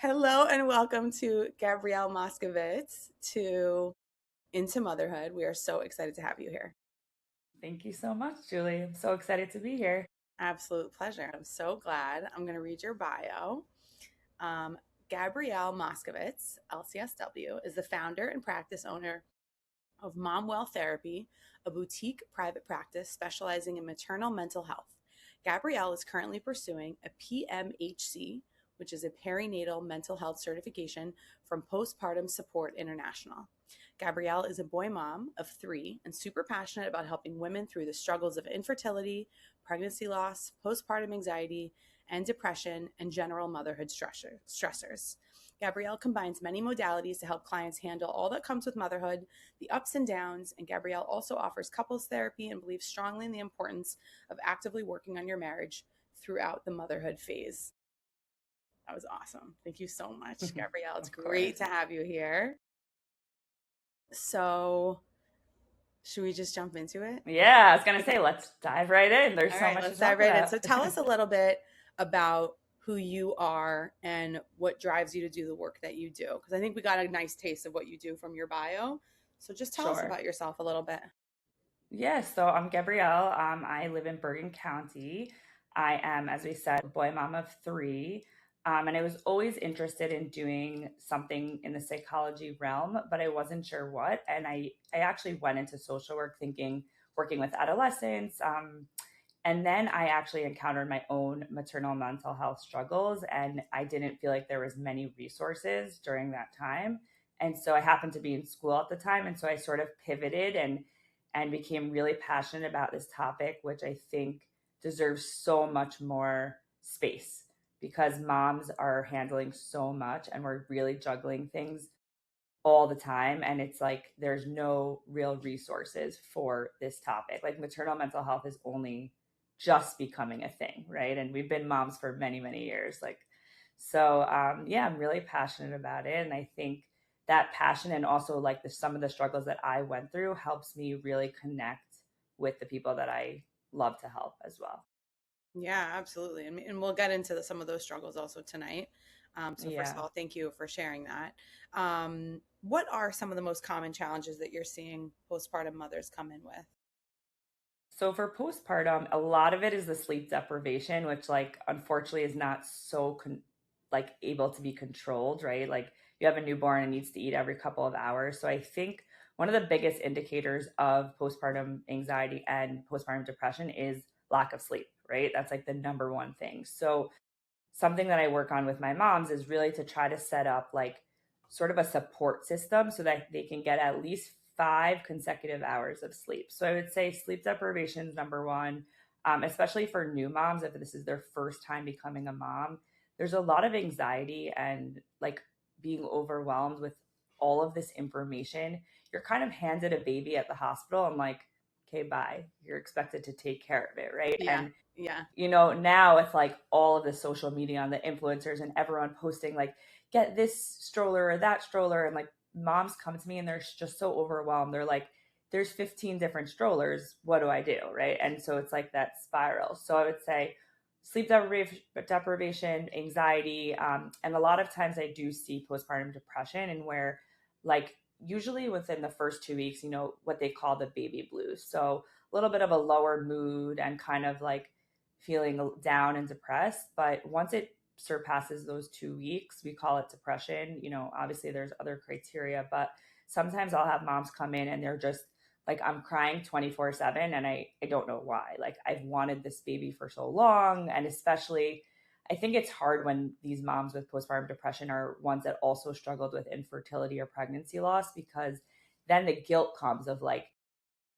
Hello and welcome to Gabrielle Moskovitz to Into Motherhood. We are so excited to have you here. Thank you so much, Julie. I'm so excited to be here. Absolute pleasure. I'm so glad. I'm going to read your bio. Um, Gabrielle Moskovitz LCSW is the founder and practice owner of MomWell Therapy, a boutique private practice specializing in maternal mental health. Gabrielle is currently pursuing a PMH-C, which is a perinatal mental health certification from Postpartum Support International. Gabrielle is a boy mom of 3 and super passionate about helping women through the struggles of infertility, pregnancy loss, postpartum anxiety, and depression, and general motherhood stressors. Gabrielle combines many modalities to help clients handle all that comes with motherhood, the ups and downs, and Gabrielle also offers couples therapy and believes strongly in the importance of actively working on your marriage throughout the motherhood phase. That was awesome. Thank you so much, Gabrielle. It's Of great course. to have you here. So, should we just jump into it? Yeah, I was going to say, let's dive right in. There's All so right, much to let's dive talk right in. about. So, tell us a little bit about who you are and what drives you to do the work that you do. Because I think we got a nice taste of what you do from your bio. So, just tell us Sure. about yourself a little bit. Yes, so I'm Gabrielle. I live in Bergen County. I am, as we said, a boy mom of 3. And I was always interested in doing something in the psychology realm, but I wasn't sure what. And I actually went into social work thinking working with adolescents. And then I actually encountered my own maternal mental health struggles, and I didn't feel like there was many resources during that time. And so I happened to be in school at the time, and so I sort of pivoted and became really passionate about this topic, which I think deserves so much more space because moms are handling so much and we're really juggling things all the time. And it's like there's no real resources for this topic. Like maternal mental health is only just becoming a thing, right? And we've been moms for many, many years. Yeah, I'm really passionate about it. And I think that passion and also like some of the struggles that I went through helps me really connect with the people that I love to help as well. Yeah, absolutely. And we'll get into some of those struggles also tonight. So, first of Yeah. all, thank you for sharing that. What are some of the most common challenges that you're seeing postpartum mothers come in with? So for postpartum, a lot of it is the sleep deprivation, which like unfortunately is not so like able to be controlled, right? Like you have a newborn and needs to eat every couple of hours. So I think one of the biggest indicators of postpartum anxiety and postpartum depression is lack of sleep, right? That's like the number one thing. So something that I work on with my moms is really to try to set up like sort of a support system so that they can get at least 5 consecutive hours of sleep. So I would say sleep deprivation is number one, especially for new moms. If this is their first time becoming a mom, there's a lot of anxiety and like being overwhelmed with all of this information. You're kind of handed a baby at the hospital and like, okay, bye. You're expected to take care of it, right? Yeah, And yeah, now with like all of the social media on the influencers and everyone posting like get this stroller or that stroller, and like moms come to me and they're just so overwhelmed. They're like, there's 15 different strollers, what do I do, right? And so it's like that spiral. So I would say sleep deprivation, anxiety, and a lot of times I do see postpartum depression, and where like usually within the first 2 weeks, what they call the baby blues. So a little bit of a lower mood and kind of like feeling down and depressed. But once it surpasses those 2 weeks, we call it depression. Obviously there's other criteria, but sometimes I'll have moms come in and they're just like, I'm crying 24/7 and I don't know why. Like I've wanted this baby for so long. And especially I think it's hard when these moms with postpartum depression are ones that also struggled with infertility or pregnancy loss, because then the guilt comes of like,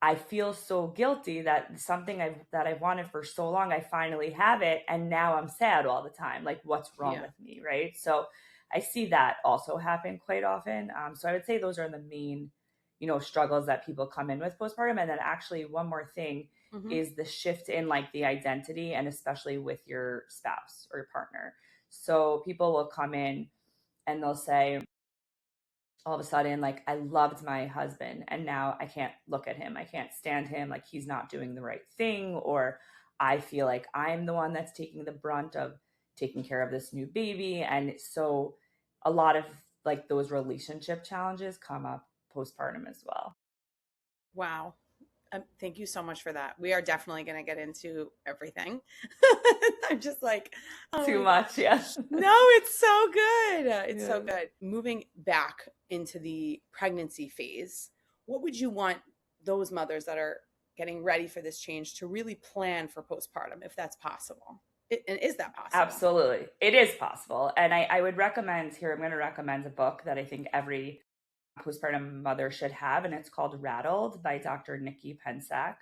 I feel so guilty that something I've wanted for so long, I finally have it, and now I'm sad all the time. Like, what's wrong yeah. with me, right? So, I see that also happen quite often. So, I would say those are the main, struggles that people come in with postpartum. And then, actually, one more thing Hmm. is the shift in like the identity, and especially with your spouse or your partner. So, people will come in and they'll say, all of a sudden, like, I loved my husband and now I can't look at him, I can't stand him, like he's not doing the right thing, or I feel like I'm the one that's taking the brunt of taking care of this new baby. And so a lot of like those relationship challenges come up postpartum as well. Wow. Thank you so much for that. We are definitely going to get into everything. I'm just like, oh Too my much, gosh. yeah. No, it's so good. It's so Yeah. good. Moving back into the pregnancy phase, what would you want those mothers that are getting ready for this change to really plan for postpartum, if that's possible? And is that possible? Absolutely. It is possible. And I would recommend here, I'm going to recommend a book that I think every postpartum mother should have, and it's called Rattled by Dr. Nikki Pensack.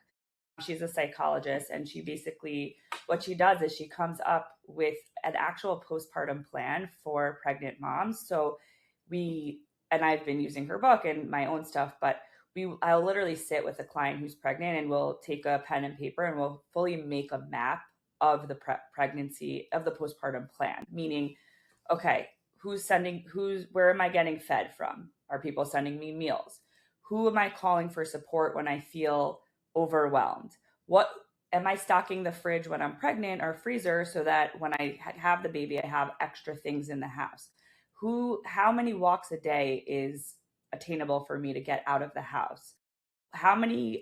She's a psychologist, and she basically, what she does is she comes up with an actual postpartum plan for pregnant moms. So and I've been using her book and my own stuff, but I'll literally sit with a client who's pregnant and we'll take a pen and paper and we'll fully make a map of the pregnancy, of the postpartum plan, meaning, okay, where am I getting fed from? Are people sending me meals? Who am I calling for support when I feel overwhelmed? What am I stocking the fridge when I'm pregnant or freezer so that when I have the baby, I have extra things in the house? How many walks a day is attainable for me to get out of the house?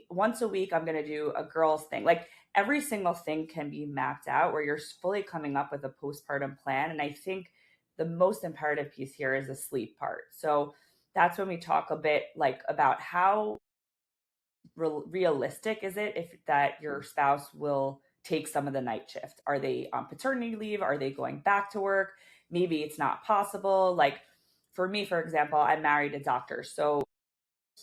Once a week, I'm going to do a girls thing. Like every single thing can be mapped out where you're fully coming up with a postpartum plan. And I think the most imperative piece here is the sleep part. So that's when we talk a bit like about how realistic is it if that your spouse will take some of the night shift? Are they on paternity leave? Are they going back to work? Maybe it's not possible. Like for me, for example, I'm married a doctor. So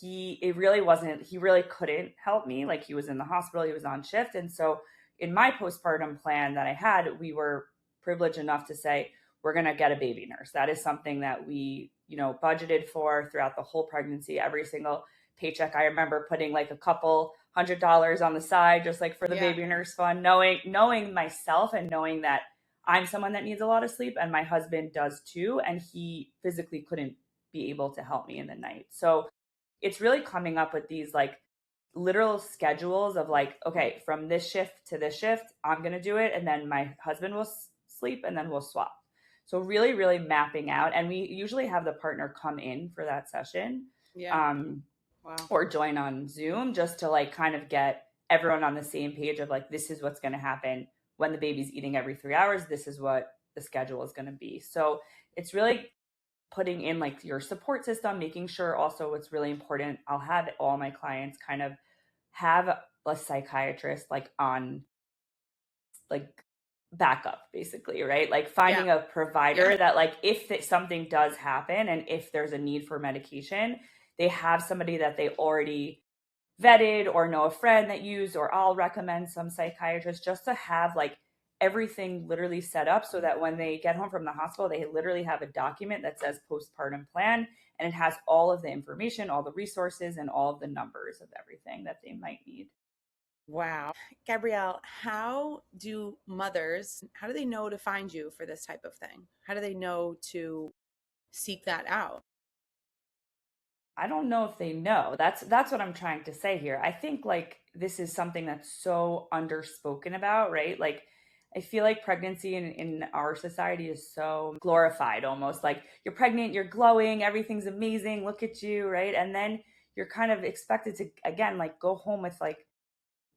he really couldn't help me. Like he was in the hospital, he was on shift. And so in my postpartum plan that I had, we were privileged enough to say, we're going to get a baby nurse. That is something that we, budgeted for throughout the whole pregnancy. Every single paycheck, I remember putting like a couple $100s on the side, just like for the baby nurse fund, knowing myself and knowing that I'm someone that needs a lot of sleep and my husband does too. And he physically couldn't be able to help me in the night. So it's really coming up with these like literal schedules of like, okay, from this shift to this shift, I'm going to do it. And then my husband will sleep and then we'll swap. So really, really mapping out. And we usually have the partner come in for that session. Yeah. Wow. Or join on Zoom just to like kind of get everyone on the same page of like, this is what's going to happen when the baby's eating every 3 hours. This is what the schedule is going to be. So it's really putting in like your support system, making sure also what's really important. I'll have all my clients kind of have a psychiatrist like on like backup basically, right? Like finding a provider that like if something does happen and if there's a need for medication, they have somebody that they already vetted or know a friend that used, or I'll recommend some psychiatrist just to have like everything literally set up so that when they get home from the hospital, they literally have a document that says postpartum plan and it has all of the information, all the resources, and all of the numbers of everything that they might need. Wow. Gabrielle, how do they know to find you for this type of thing? How do they know to seek that out? I don't know if they know. That's what I'm trying to say here. I think like this is something that's so underspoken about, right? Like I feel like pregnancy in our society is so glorified almost. Like you're pregnant, you're glowing, everything's amazing, look at you, right? And then you're kind of expected to again like go home with like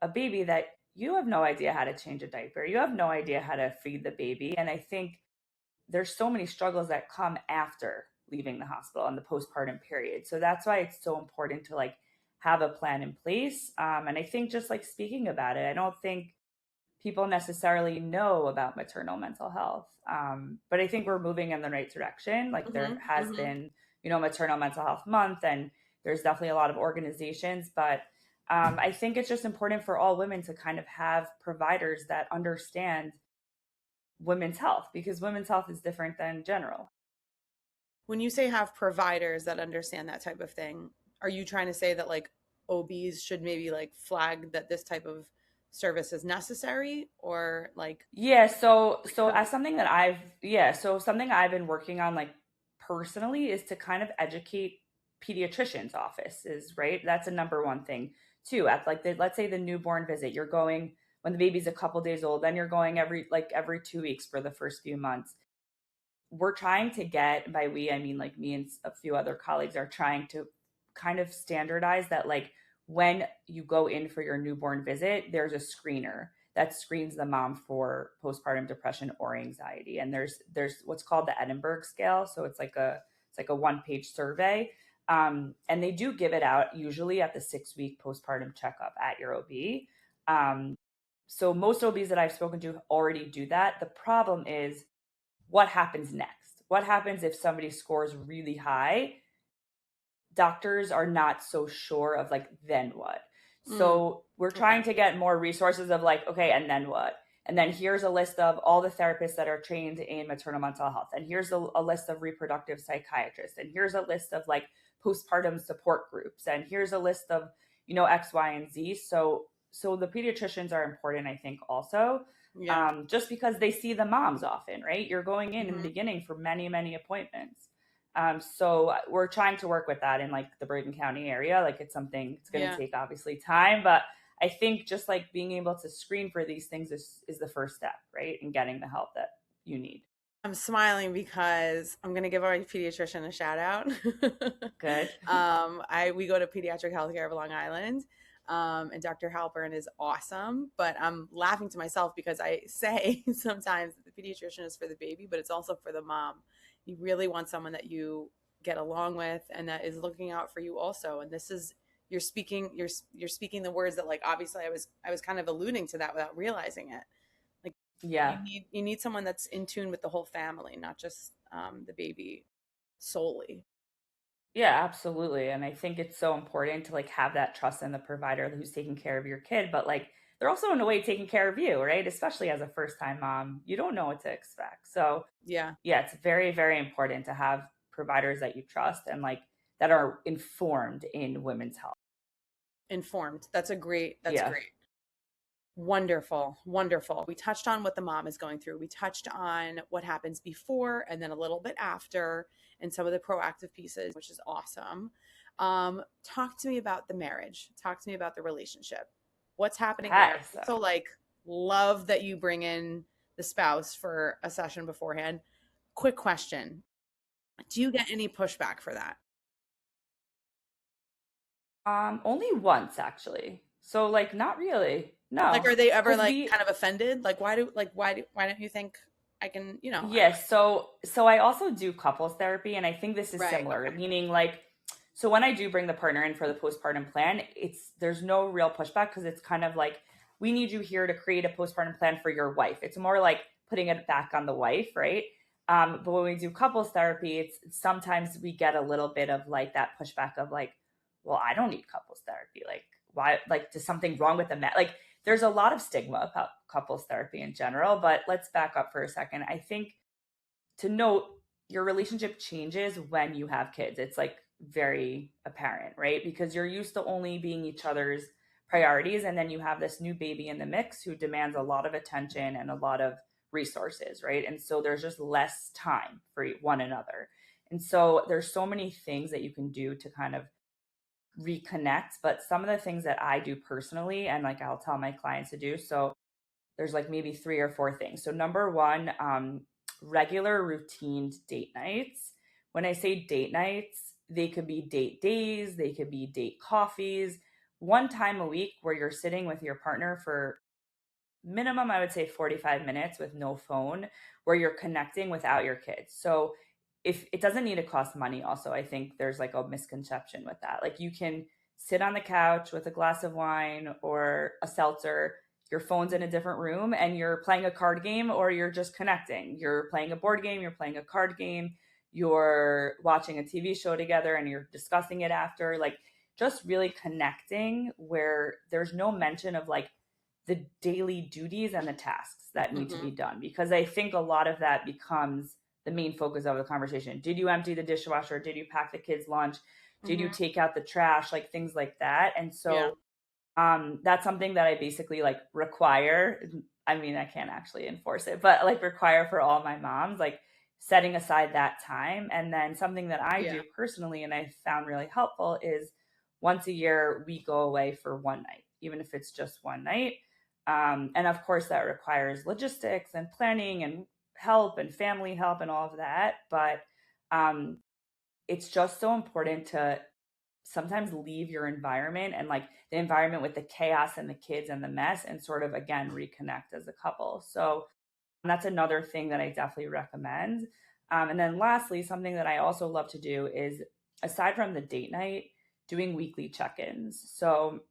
a baby that you have no idea how to change a diaper. You have no idea how to feed the baby. And I think there's so many struggles that come after leaving the hospital and the postpartum period. So that's why it's so important to like have a plan in place. And I think just like speaking about it, I don't think people necessarily know about maternal mental health. But I think we're moving in the right direction. Like there has been, Maternal Mental Health Month, and there's definitely a lot of organizations, but I think it's just important for all women to kind of have providers that understand women's health, because women's health is different than general. When you say have providers that understand that type of thing, are you trying to say that like OBs should maybe like flag that this type of service is necessary, or like so as something that something I've been working on like personally is to kind of educate pediatricians' offices, right? That's a number one thing too. At like let's say the newborn visit, you're going when the baby's a couple days old, then you're going every 2 weeks for the first few months. we're trying to get, by we, I mean like me and a few other colleagues are trying to kind of standardize that, like when you go in for your newborn visit, there's a screener that screens the mom for postpartum depression or anxiety. And there's what's called the Edinburgh scale. So it's like a 1-page survey. And they do give it out usually at the 6-week postpartum checkup at your OB. So most OBs that I've spoken to already do that. The problem is, what happens next? What happens if somebody scores really high? Doctors are not so sure of like, then what? So we're trying to get more resources of like, okay, and then what? And then here's a list of all the therapists that are trained in maternal mental health. And here's a list of reproductive psychiatrists. And here's a list of like postpartum support groups. And here's a list of, X, Y, and Z. So the pediatricians are important, I think, also. Yeah. Just because they see the moms often, right? You're going in the beginning for many, many appointments. So we're trying to work with that in like the Bergen County area. Like it's going to take obviously time, but I think just like being able to screen for these things is the first step, right? In getting the help that you need. I'm smiling because I'm going to give our pediatrician a shout out. Good. We go to Pediatric Healthcare of Long Island. And Dr. Halpern is awesome, but I'm laughing to myself because I say sometimes that the pediatrician is for the baby, but it's also for the mom. You really want someone that you get along with and that is looking out for you also. And this is, you're speaking the words that like, obviously I was kind of alluding to that without realizing it. Like, yeah, you need someone that's in tune with the whole family, not just the baby solely. Yeah, absolutely. And I think it's so important to like have that trust in the provider who's taking care of your kid, but like they're also in a way taking care of you, right? Especially as a first-time mom, you don't know what to expect. So yeah, it's very, very important to have providers that you trust and like that are informed in women's health. Informed. That's great. Wonderful. Wonderful. We touched on what the mom is going through. We touched on what happens before and then a little bit after and some of the proactive pieces, which is awesome. Talk to me about the marriage. Talk to me about the relationship. What's happening there? So like, love that you bring in the spouse for a session beforehand. Quick question. Do you get any pushback for that? Only once actually. So like not really. No. Like, are they ever like kind of offended? Like, why don't you think I can, Yes. So I also do couples therapy, and I think this is similar, meaning like, so when I do bring the partner in for the postpartum plan, there's no real pushback because it's kind of like, we need you here to create a postpartum plan for your wife. It's more like putting it back on the wife, right? But when we do couples therapy, it's sometimes we get a little bit of like that pushback of like, well, I don't need couples therapy. Like, why? Like, is something wrong with the man? Like, there's a lot of stigma about couples therapy in general, but let's back up for a second. I think to note, your relationship changes when you have kids. It's like very apparent, right? Because you're used to only being each other's priorities. And then you have this new baby in the mix who demands a lot of attention and a lot of resources, right? And so there's just less time for one another. And so there's so many things that you can do to kind of reconnect, but some of the things that I do personally and like I'll tell my clients to do, so there's like maybe 3 or 4 things. So number one, regular routine date nights. When I say date nights, they could be date days, they could be date coffees, one time a week where you're sitting with your partner for minimum, I would say 45 minutes with no phone, where you're connecting without your kids. So if it doesn't need to cost money also, I think there's like a misconception with that. Like you can sit on the couch with a glass of wine or a seltzer, your phone's in a different room and you're playing a card game or you're just connecting. You're playing a board game, you're playing a card game, you're watching a TV show together and you're discussing it after. Like just really connecting where there's no mention of like the daily duties and the tasks that need to be done. Because I think a lot of that becomes the main focus of the conversation. Did you empty the dishwasher? Did you pack the kids' lunch? Did you take out the trash? Like things like that. And so that's something that I basically like require. I mean, I can't actually enforce it, but like require for all my moms, like setting aside that time. And then something that I do personally and I found really helpful is once a year we go away for one night, even if it's just one night. And of course that requires logistics and planning and help and family help and all of that. But it's just so important to sometimes leave your environment and like the environment with the chaos and the kids and the mess and sort of again reconnect as a couple. So that's another thing that I definitely recommend. And then lastly, something that I also love to do is, aside from the date night, doing weekly check-ins. So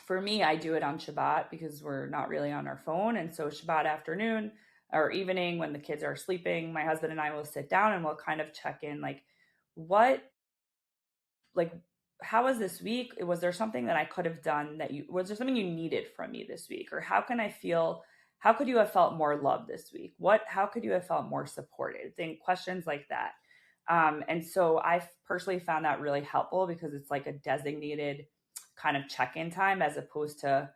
for me, I do it on Shabbat because we're not really on our phone. And so Shabbat afternoon or evening when the kids are sleeping, my husband and I will sit down and we'll kind of check in like, what, like, how was this week? Was there something that I could have done was there something you needed from me this week? Or how could you have felt more loved this week? How could you have felt more supported? Questions like that. And so I've personally found that really helpful because it's like a designated kind of check-in time as opposed to,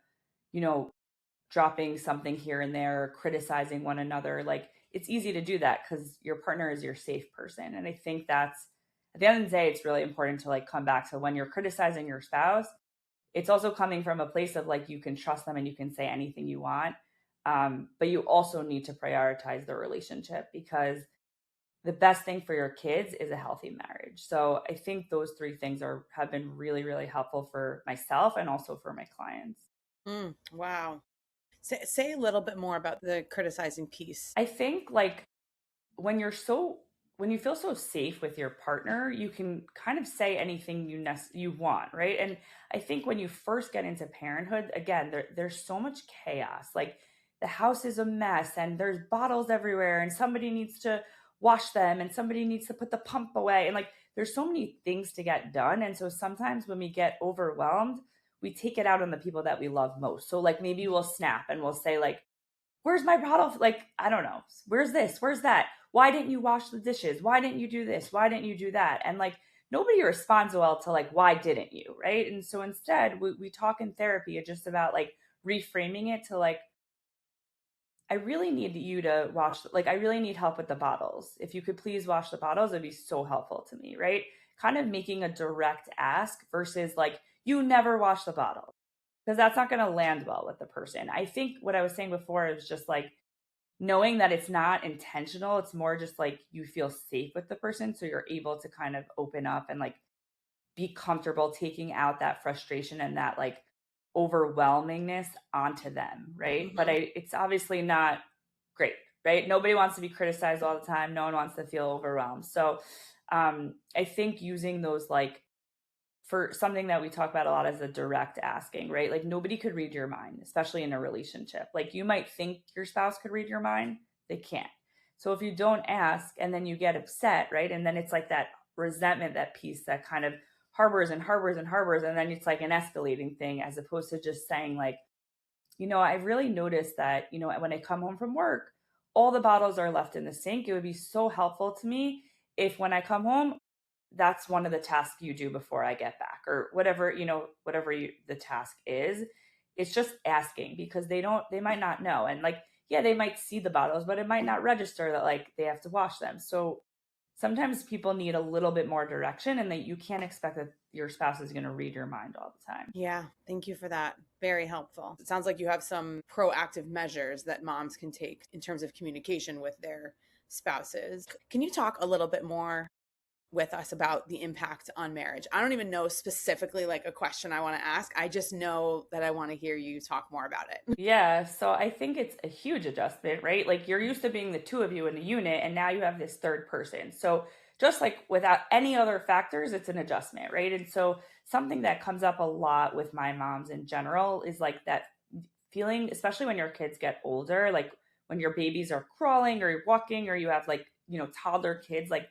dropping something here and there, criticizing one another. Like it's easy to do that because your partner is your safe person. And I think that's, at the end of the day, it's really important to like come back to when you're criticizing your spouse, it's also coming from a place of like, you can trust them and you can say anything you want. But you also need to prioritize the relationship because the best thing for your kids is a healthy marriage. So I think those three things have been really, really helpful for myself and also for my clients. Wow. Say a little bit more about the criticizing piece. I think like when you feel so safe with your partner, you can kind of say anything you want, right? And I think when you first get into parenthood, again, there's so much chaos. Like the house is a mess and there's bottles everywhere and somebody needs to wash them and somebody needs to put the pump away and like there's so many things to get done. And so sometimes when we get overwhelmed, we take it out on the people that we love most. So like maybe we'll snap and we'll say like, where's my bottle? Like, I don't know. Where's this? Where's that? Why didn't you wash the dishes? Why didn't you do this? Why didn't you do that? And like, nobody responds well to like, why didn't you? Right. And so instead we talk in therapy just about like reframing it to like, I really need you to wash, like, I really need help with the bottles. If you could please wash the bottles, it'd be so helpful to me. Right. Kind of making a direct ask versus like, you never wash the bottle because that's not going to land well with the person. I think what I was saying before is just like knowing that it's not intentional. It's more just like you feel safe with the person. So you're able to kind of open up and like be comfortable taking out that frustration and that like overwhelmingness onto them. Right. Mm-hmm. But it's obviously not great. Right. Nobody wants to be criticized all the time. No one wants to feel overwhelmed. So I think using those like, for something that we talk about a lot is a direct asking, right? Like nobody could read your mind, especially in a relationship. Like you might think your spouse could read your mind, they can't. So if you don't ask and then you get upset, right? And then it's like that resentment, that piece that kind of harbors and harbors and harbors. And then it's like an escalating thing as opposed to just saying like, I've really noticed that, when I come home from work, all the bottles are left in the sink. It would be so helpful to me if when I come home, that's one of the tasks you do before I get back or whatever, the task is. It's just asking because they might not know. And like, yeah, they might see the bottles, but it might not register that like they have to wash them. So sometimes people need a little bit more direction and that you can't expect that your spouse is going to read your mind all the time. Yeah, thank you for that. Very helpful. It sounds like you have some proactive measures that moms can take in terms of communication with their spouses. Can you talk a little bit more with us about the impact on marriage? I don't even know specifically like a question I want to ask. I just know that I want to hear you talk more about it. Yeah, so I think it's a huge adjustment, right? Like you're used to being the two of you in the unit and now you have this third person. So just like without any other factors, it's an adjustment, right? And so something that comes up a lot with my moms in general is like that feeling, especially when your kids get older, like when your babies are crawling or you're walking or you have like, toddler kids, like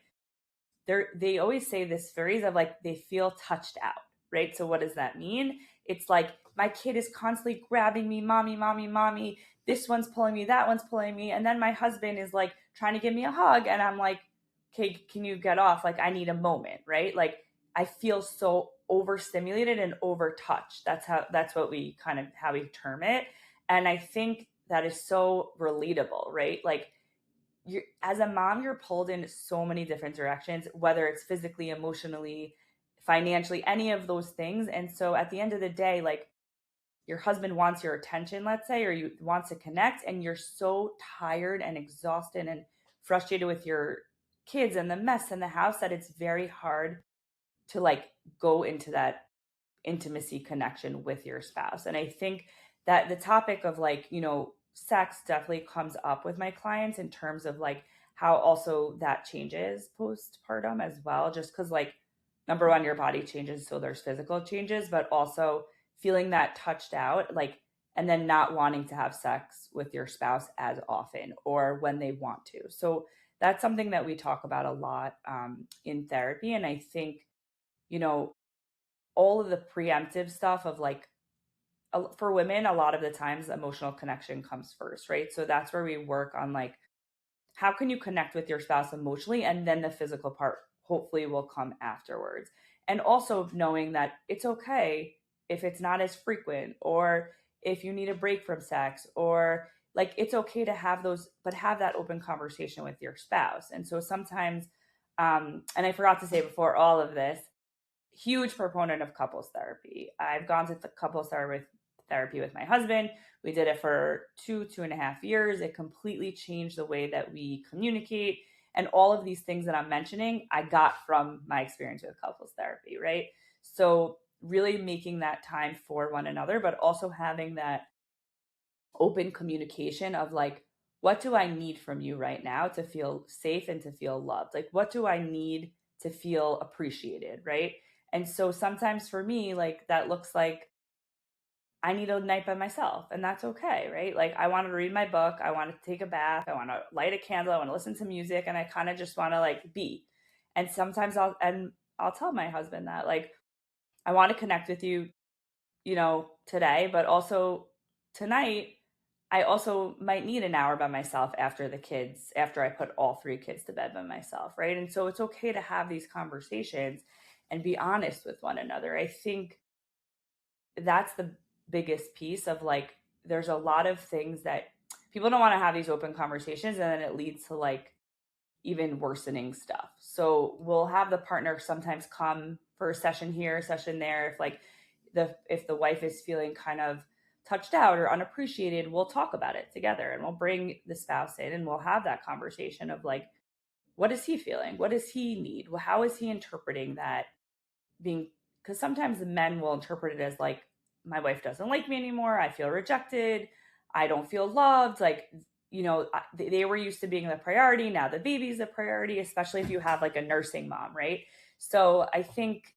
they always say this phrase of like they feel touched out, right? So what does that mean? It's like my kid is constantly grabbing me, mommy, mommy, mommy. This one's pulling me, that one's pulling me, and then my husband is like trying to give me a hug, and I'm like, okay, can you get off? Like I need a moment, right? Like I feel so overstimulated and overtouched. That's what we kind of how we term it, and I think that is so relatable, right? Like as a mom, you're pulled in so many different directions, whether it's physically, emotionally, financially, any of those things. And so at the end of the day, like your husband wants your attention, let's say, or you wants to connect, and you're so tired and exhausted and frustrated with your kids and the mess in the house that it's very hard to like go into that intimacy connection with your spouse. And I think that the topic of like, sex definitely comes up with my clients in terms of like how also that changes postpartum as well, just because like number one, your body changes, so there's physical changes, but also feeling that touched out, like, and then not wanting to have sex with your spouse as often or when they want to. So that's something that we talk about a lot in therapy. And I think, all of the preemptive stuff of like, for women, a lot of the times emotional connection comes first, right? So that's where we work on like, how can you connect with your spouse emotionally? And then the physical part hopefully will come afterwards. And also knowing that it's okay if it's not as frequent, or if you need a break from sex, or like it's okay to have those, but have that open conversation with your spouse. And so sometimes, and I forgot to say before all of this, huge proponent of couples therapy. I've gone to the couples therapy with my husband. We did it for 2.5 years. It completely changed the way that we communicate. And all of these things that I'm mentioning, I got from my experience with couples therapy, right? So really making that time for one another, but also having that open communication of like, what do I need from you right now to feel safe and to feel loved? Like, what do I need to feel appreciated, right? And so sometimes for me, like that looks like I need a night by myself, and that's okay, right? Like I want to read my book, I want to take a bath, I want to light a candle, I want to listen to music, and I kind of just want to like be. And sometimes I'll tell my husband that like I want to connect with you, today, but also tonight I also might need an hour by myself after I put all 3 kids to bed by myself, right? And so it's okay to have these conversations and be honest with one another. I think that's the biggest piece of like, there's a lot of things that people don't want to have these open conversations, and then it leads to like even worsening stuff. So we'll have the partner sometimes come for a session here, a session there. If like if the wife is feeling kind of touched out or unappreciated, we'll talk about it together, and we'll bring the spouse in and we'll have that conversation of like, what is he feeling? What does he need? Well, how is he interpreting that being, because sometimes the men will interpret it as like, my wife doesn't like me anymore. I feel rejected. I don't feel loved. Like, they were used to being the priority. Now the baby's the priority, especially if you have like a nursing mom, right? So I think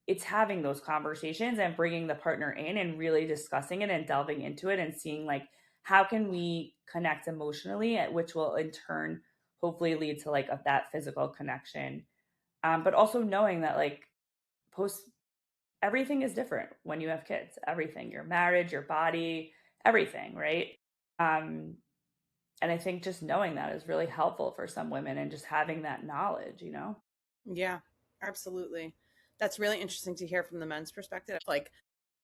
it's having those conversations and bringing the partner in and really discussing it and delving into it and seeing like, how can we connect emotionally, which will in turn hopefully lead to like that physical connection. But also knowing that like everything is different when you have kids, everything, your marriage, your body, everything, right? And I think just knowing that is really helpful for some women, and just having that knowledge. Yeah, absolutely. That's really interesting to hear from the men's perspective. Like,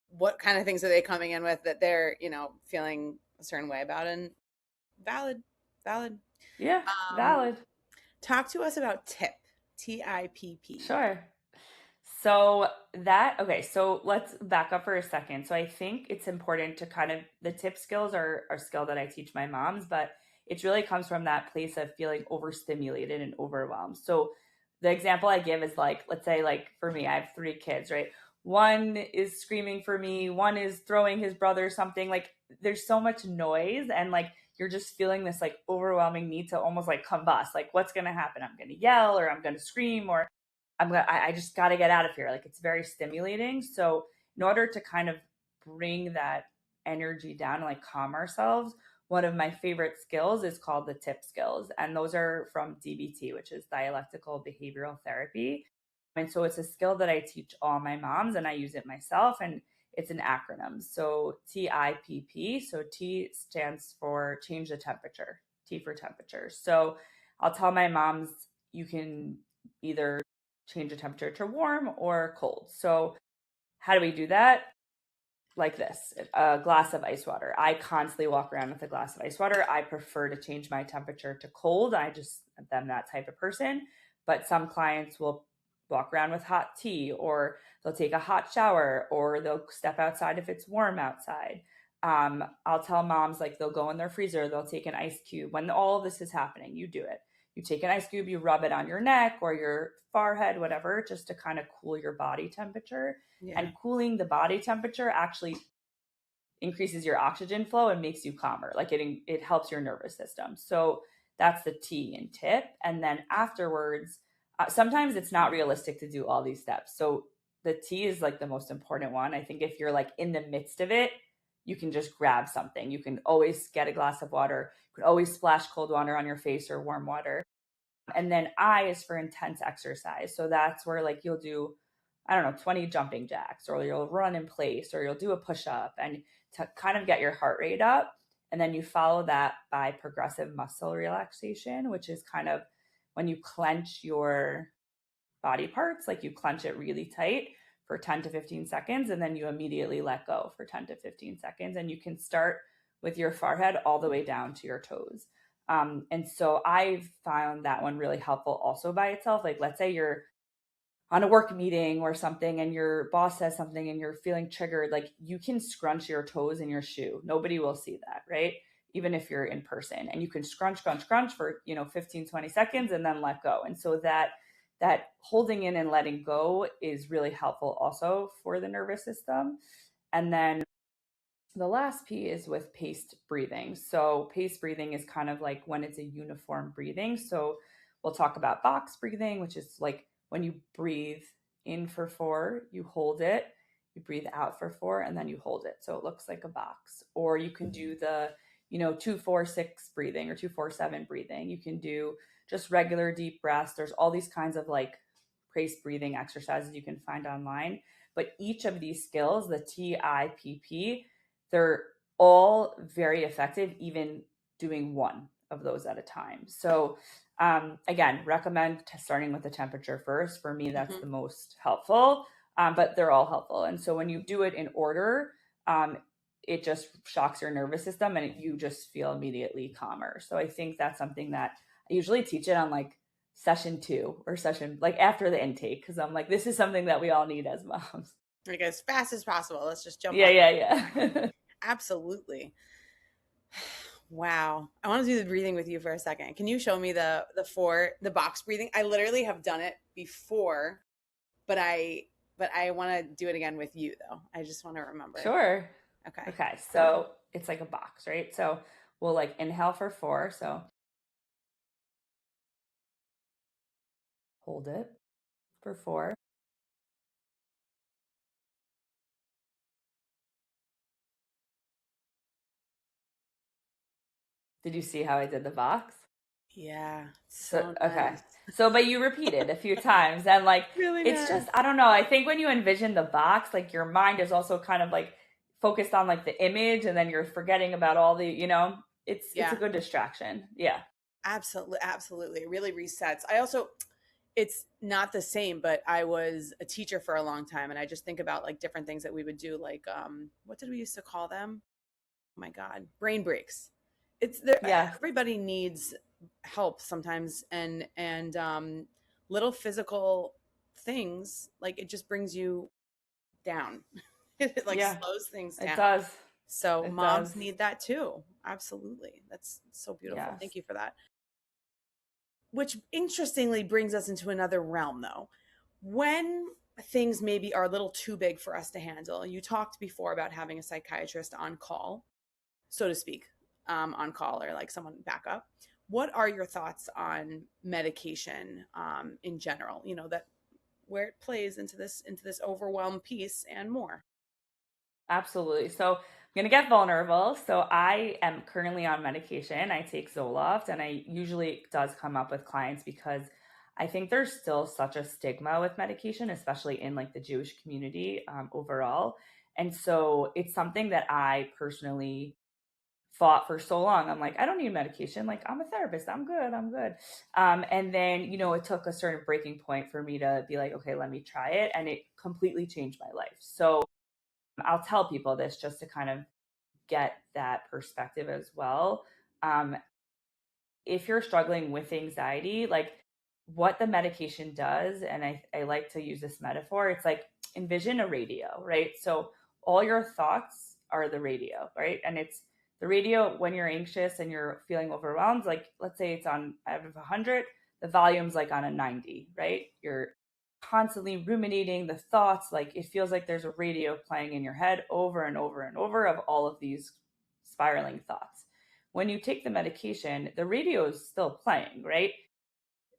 what kind of things are they coming in with that they're, feeling a certain way about? And valid. Yeah, valid. Talk to us about TIPP, TIPP. Sure. So let's back up for a second. So I think it's important to kind of, the TIPP skills are a skill that I teach my moms, but it really comes from that place of feeling overstimulated and overwhelmed. So the example I give is like, let's say like for me, I have 3 kids, right? One is screaming for me, one is throwing his brother something. Like there's so much noise, and like you're just feeling this like overwhelming need to almost like combust. Like what's going to happen? I'm going to yell, or I'm going to scream, or I just got to get out of here. Like it's very stimulating. So in order to kind of bring that energy down and like calm ourselves, one of my favorite skills is called the TIPP skills. And those are from DBT, which is dialectical behavioral therapy. And so it's a skill that I teach all my moms, and I use it myself. And it's an acronym. So TIPP. So T stands for change the temperature, T for temperature. So I'll tell my moms, you can either change the temperature to warm or cold. So how do we do that? Like this, a glass of ice water. I constantly walk around with a glass of ice water. I prefer to change my temperature to cold. I'm that type of person. But some clients will walk around with hot tea, or they'll take a hot shower, or they'll step outside if it's warm outside. I'll tell moms, like, they'll go in their freezer, they'll take an ice cube. When all of this is happening, you do it. You take an ice cube, you rub it on your neck or your forehead, whatever, just to kind of cool your body temperature. Yeah. And cooling the body temperature actually increases your oxygen flow and makes you calmer. Like it helps your nervous system. So that's the T in TIPP. And then afterwards, sometimes it's not realistic to do all these steps. So the T is like the most important one. I think if you're like in the midst of it, you can just grab something. You can always get a glass of water. You can always splash cold water on your face or warm water. And then I is for intense exercise. So that's where like you'll do, I don't know, 20 jumping jacks, or you'll run in place, or you'll do a push-up, and to kind of get your heart rate up. And then you follow that by progressive muscle relaxation, which is kind of when you clench your body parts, like you clench it really tight for 10 to 15 seconds, and then you immediately let go for 10 to 15 seconds. And you can start with your forehead all the way down to your toes. And so I've found that one really helpful also by itself. Like, let's say you're on a work meeting or something and your boss says something and you're feeling triggered, like you can scrunch your toes in your shoe. Nobody will see that, right? Even if you're in person, and you can scrunch for, 15, 20 seconds and then let go. And so that holding in and letting go is really helpful also for the nervous system. And then the last P is with paced breathing. So paced breathing is kind of like when it's a uniform breathing. So we'll talk about box breathing, which is like when you breathe in for 4, you hold it, you breathe out for 4, and then you hold it. So it looks like a box. Or you can do the, 2-4-6 breathing or 2-4-7 breathing. You can do just regular deep breaths. There's all these kinds of like paced breathing exercises you can find online. But each of these skills, the TIPP, they're all very effective, even doing one of those at a time. So again, recommend starting with the temperature first. For me, that's the most helpful, but they're all helpful. And so when you do it in order, it just shocks your nervous system and you just feel immediately calmer. So I think that's something that I usually teach it on like session 2 or session like after the intake, because I'm like, this is something that we all need as moms. Like as fast as possible. Let's just jump. Yeah. Absolutely. Wow. I want to do the breathing with you for a second. Can you show me the box breathing? I literally have done it before, but I want to do it again with you though. I just want to remember. Sure. Okay. So it's like a box, right? So we'll like inhale for 4. So hold it for 4. Did you see how I did the box? Yeah. So nice. Okay. So, but you repeat it a few times, and like, really it's nice. just, I don't know. I think when you envision the box, like your mind is also kind of like focused on like the image, and then you're forgetting about all the, it's a good distraction. Yeah. Absolutely. It really resets. It's not the same, but I was a teacher for a long time, and I just think about like different things that we would do, like what did we used to call them? Oh my God, brain breaks. It's there. Yeah. Everybody needs help sometimes, and little physical things, like it just brings you down. It slows things down. It does. So moms need that too. Absolutely. That's so beautiful. Yes. Thank you for that. Which interestingly brings us into another realm though. When things maybe are a little too big for us to handle, you talked before about having a psychiatrist on call, so to speak, on call, or like someone backup. What are your thoughts on medication in general? That where it plays into this overwhelm piece and more. Absolutely. So I'm going to get vulnerable. So I am currently on medication. I take Zoloft, and I usually it does come up with clients because I think there's still such a stigma with medication, especially in like the Jewish community overall. And so it's something that I personally fought for so long. I'm like, I don't need medication. Like, I'm a therapist. I'm good. And then, it took a certain breaking point for me to be like, okay, let me try it. And it completely changed my life. So I'll tell people this just to kind of get that perspective as well. If you're struggling with anxiety, like what the medication does, and I like to use this metaphor, it's like envision a radio, right? So all your thoughts are the radio, right? And it's the radio when you're anxious and you're feeling overwhelmed, like let's say it's on out of 100, the volume's like on a 90, right? You're constantly ruminating the thoughts, like it feels like there's a radio playing in your head over and over and over of all of these spiraling thoughts. When you take the medication, the radio is still playing, right?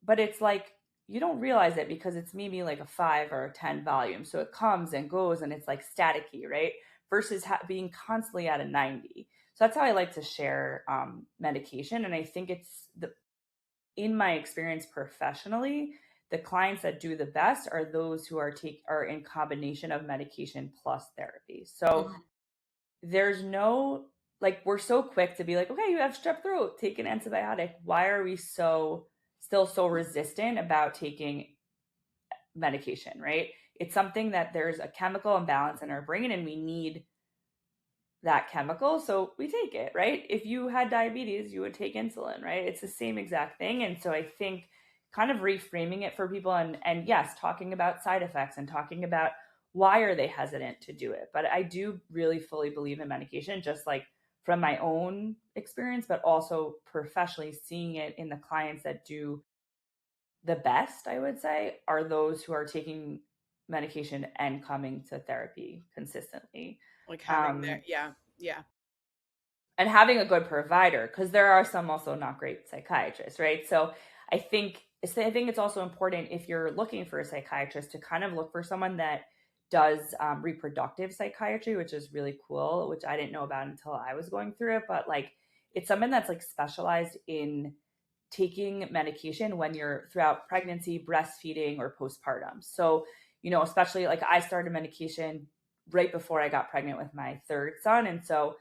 But it's like you don't realize it because it's maybe like a 5 or a 10 volume. So it comes and goes and it's like staticky, right? Versus being constantly at a 90. So that's how I like to share medication. And I think it's in my experience professionally, the clients that do the best are those who are in combination of medication plus therapy. So there's no, like, we're so quick to be like, okay, you have strep throat, take an antibiotic. Why are we still so resistant about taking medication, right? It's something that there's a chemical imbalance in our brain and we need that chemical, so we take it, right? If you had diabetes, you would take insulin, right? It's the same exact thing. And so I think kind of reframing it for people, and yes, talking about side effects and talking about why are they hesitant to do it. But I do really fully believe in medication, just like from my own experience, but also professionally seeing it in the clients that do the best, I would say, are those who are taking medication and coming to therapy consistently. Like having their, yeah. And having a good provider, because there are some also not great psychiatrists, right? So I think it's also important, if you're looking for a psychiatrist, to kind of look for someone that does reproductive psychiatry, which is really cool, which I didn't know about until I was going through it. But like, it's someone that's like specialized in taking medication when you're throughout pregnancy, breastfeeding, or postpartum. So, especially like I started medication right before I got pregnant with my third son. And so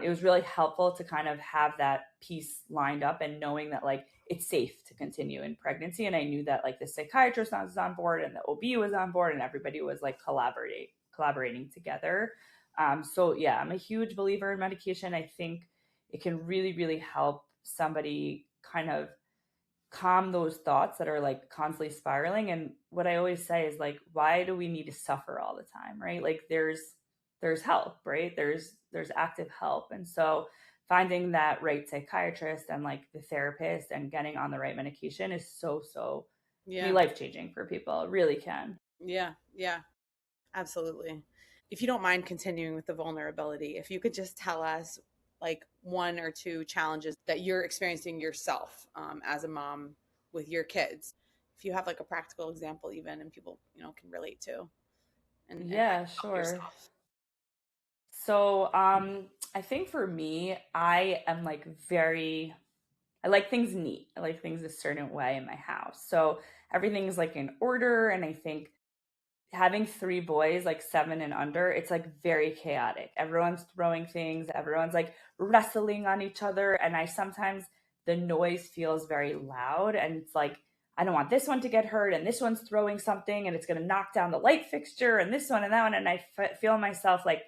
it was really helpful to kind of have that piece lined up and knowing that like it's safe to continue in pregnancy. And I knew that like the psychiatrist was on board and the OB was on board and everybody was like collaborating together. So yeah, I'm a huge believer in medication. I think it can really, really help somebody kind of calm those thoughts that are like constantly spiraling. And what I always say is like, why do we need to suffer all the time, right? Like there's help, right? There's active help. And so finding that right psychiatrist and like the therapist and getting on the right medication is so Yeah. life-changing for people. It really can. Yeah. Absolutely. If you don't mind continuing with the vulnerability, if you could just tell us like one or two challenges that you're experiencing yourself as a mom with your kids. If you have like a practical example even and people, can relate to and how Yeah, you help sure. yourself. So I think for me, I am like I like things neat. I like things a certain way in my house. So everything's like in order. And I think having three boys, like 7 and under, it's like very chaotic. Everyone's throwing things, everyone's like wrestling on each other. And the noise feels very loud. And it's like, I don't want this one to get hurt. And this one's throwing something and it's going to knock down the light fixture and this one and that one. And I feel myself like,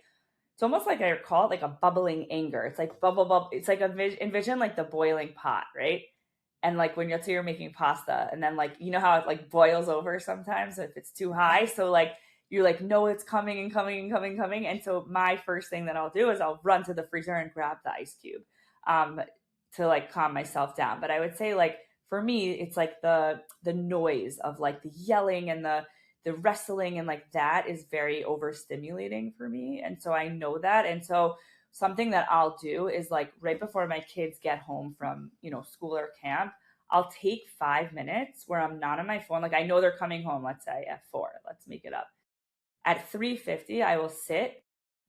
it's almost like I call it like a bubbling anger. It's like bubble. It's like envision like the boiling pot, right? And like when you're making pasta, and then like how it like boils over sometimes if it's too high. So like you're like, no, it's coming and coming and coming and coming. And so my first thing that I'll do is I'll run to the freezer and grab the ice cube to like calm myself down. But I would say like for me, it's like the noise of like the yelling and the wrestling and like that is very overstimulating for me. And so I know that. And so something that I'll do is like right before my kids get home from, school or camp, I'll take 5 minutes where I'm not on my phone. Like I know they're coming home, let's say at 4, let's make it up. At 3:50, I will sit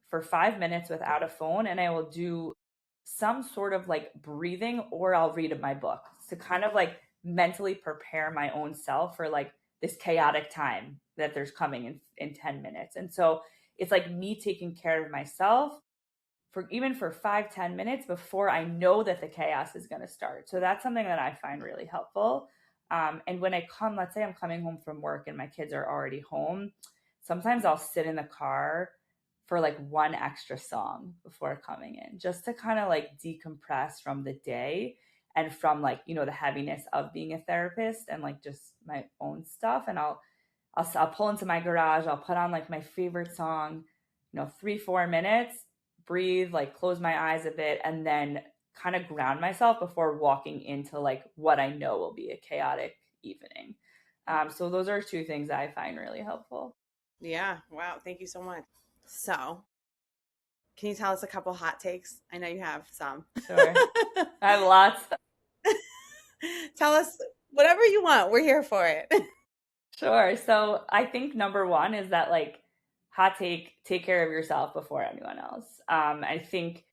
for 5 minutes without a phone and I will do some sort of like breathing, or I'll read my book to kind of like mentally prepare my own self for like this chaotic time that there's coming in 10 minutes. And so it's like me taking care of myself for 5-10 minutes before I know that the chaos is going to start. So that's something that I find really helpful. And when let's say I'm coming home from work and my kids are already home, sometimes I'll sit in the car for like one extra song before coming in, just to kind of like decompress from the day. and from like, you know, the heaviness of being a therapist and like just my own stuff. And I'll pull into my garage, I'll put on like my favorite song, you know, 3-4 minutes, breathe, like close my eyes a bit, and then kind of ground myself before walking into like what I know will be a chaotic evening. So those are two things that I find really helpful. Yeah. Wow. Thank you so much. So, can you tell us a couple hot takes? I know you have some. Sure. I have lots. Tell us whatever you want. We're here for it. Sure. So I think number one is that like hot take care of yourself before anyone else. I think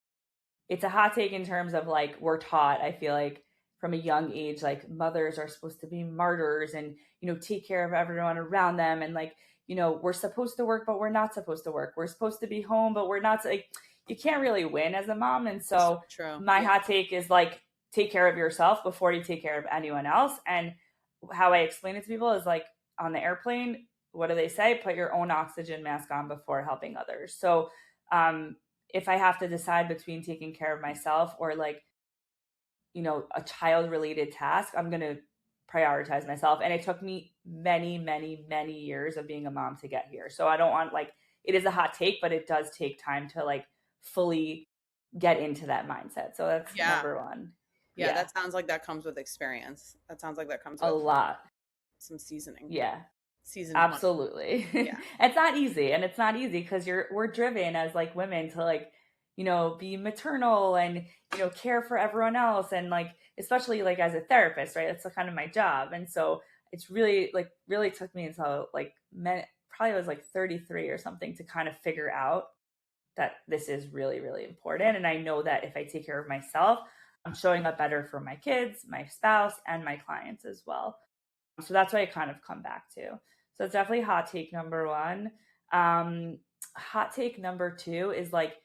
it's a hot take in terms of like we're taught, I feel like from a young age, like mothers are supposed to be martyrs and, you know, take care of everyone around them. And like, you know, we're supposed to work, but we're not supposed to work. We're supposed to be home, but we're not, like, you can't really win as a mom. And so True. my hot take is like, take care of yourself before you take care of anyone else. And how I explain it to people is like on the airplane, what do they say? Put your own oxygen mask on before helping others. So, if I have to decide between taking care of myself or like, you know, a child related task, I'm going to prioritize myself. And it took me many, many, many years of being a mom to get here. So I don't want like, it is a hot take, but it does take time to like fully get into that mindset. So that's number one. Yeah, that sounds like that comes with experience. That sounds like that comes with a lot. Some seasoning. Yeah. Seasoned. Absolutely. Yeah. It's not easy. And it's not easy because we're driven as like women to like, you know, be maternal and, you know, care for everyone else. And like, especially like as a therapist, right? That's kind of my job. And so it's really took me until like probably I was like 33 or something to kind of figure out that this is really, really important. And I know that if I take care of myself, I'm showing up better for my kids, my spouse, and my clients as well. So that's what I kind of come back to. So it's definitely hot take number one. Hot take number two is like,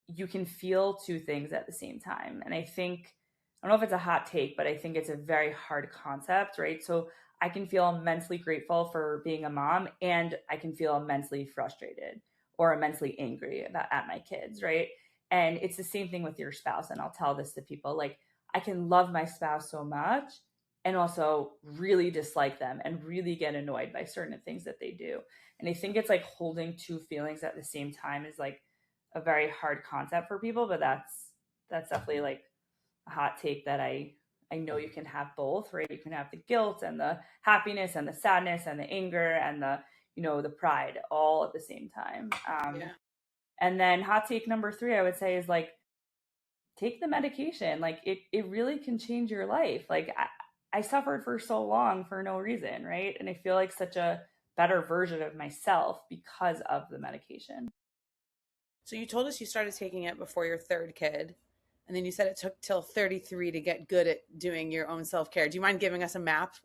you can feel two things at the same time. And I think, I don't know if it's a hot take, but I think it's a very hard concept, right? So I can feel immensely grateful for being a mom and I can feel immensely frustrated or immensely angry at my kids, right? And it's the same thing with your spouse. And I'll tell this to people, like, I can love my spouse so much and also really dislike them and really get annoyed by certain things that they do. And I think it's like holding two feelings at the same time is like a very hard concept for people, but that's definitely like a hot take that I know you can have both, right? You can have the guilt and the happiness and the sadness and the anger and the, you know, the pride all at the same time. And then hot take number three, I would say is like, take the medication. Like it really can change your life. Like I suffered for so long for no reason, right? And I feel like such a better version of myself because of the medication. So you told us you started taking it before your third kid. And then you said it took till 33 to get good at doing your own self-care. Do you mind giving us a map?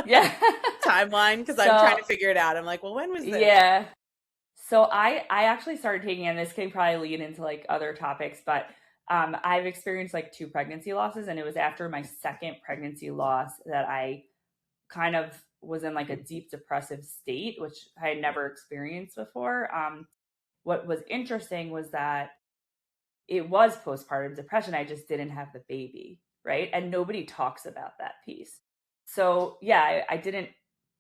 Yeah. Timeline? Because I'm trying to figure it out. I'm like, well, when was this? Yeah. So I actually started taking it, and this can probably lead into like other topics, but I've experienced like 2 pregnancy losses, and it was after my second pregnancy loss that I kind of was in like a deep depressive state, which I had never experienced before. What was interesting was that it was postpartum depression. I just didn't have the baby, right? And nobody talks about that piece. So yeah, I didn't,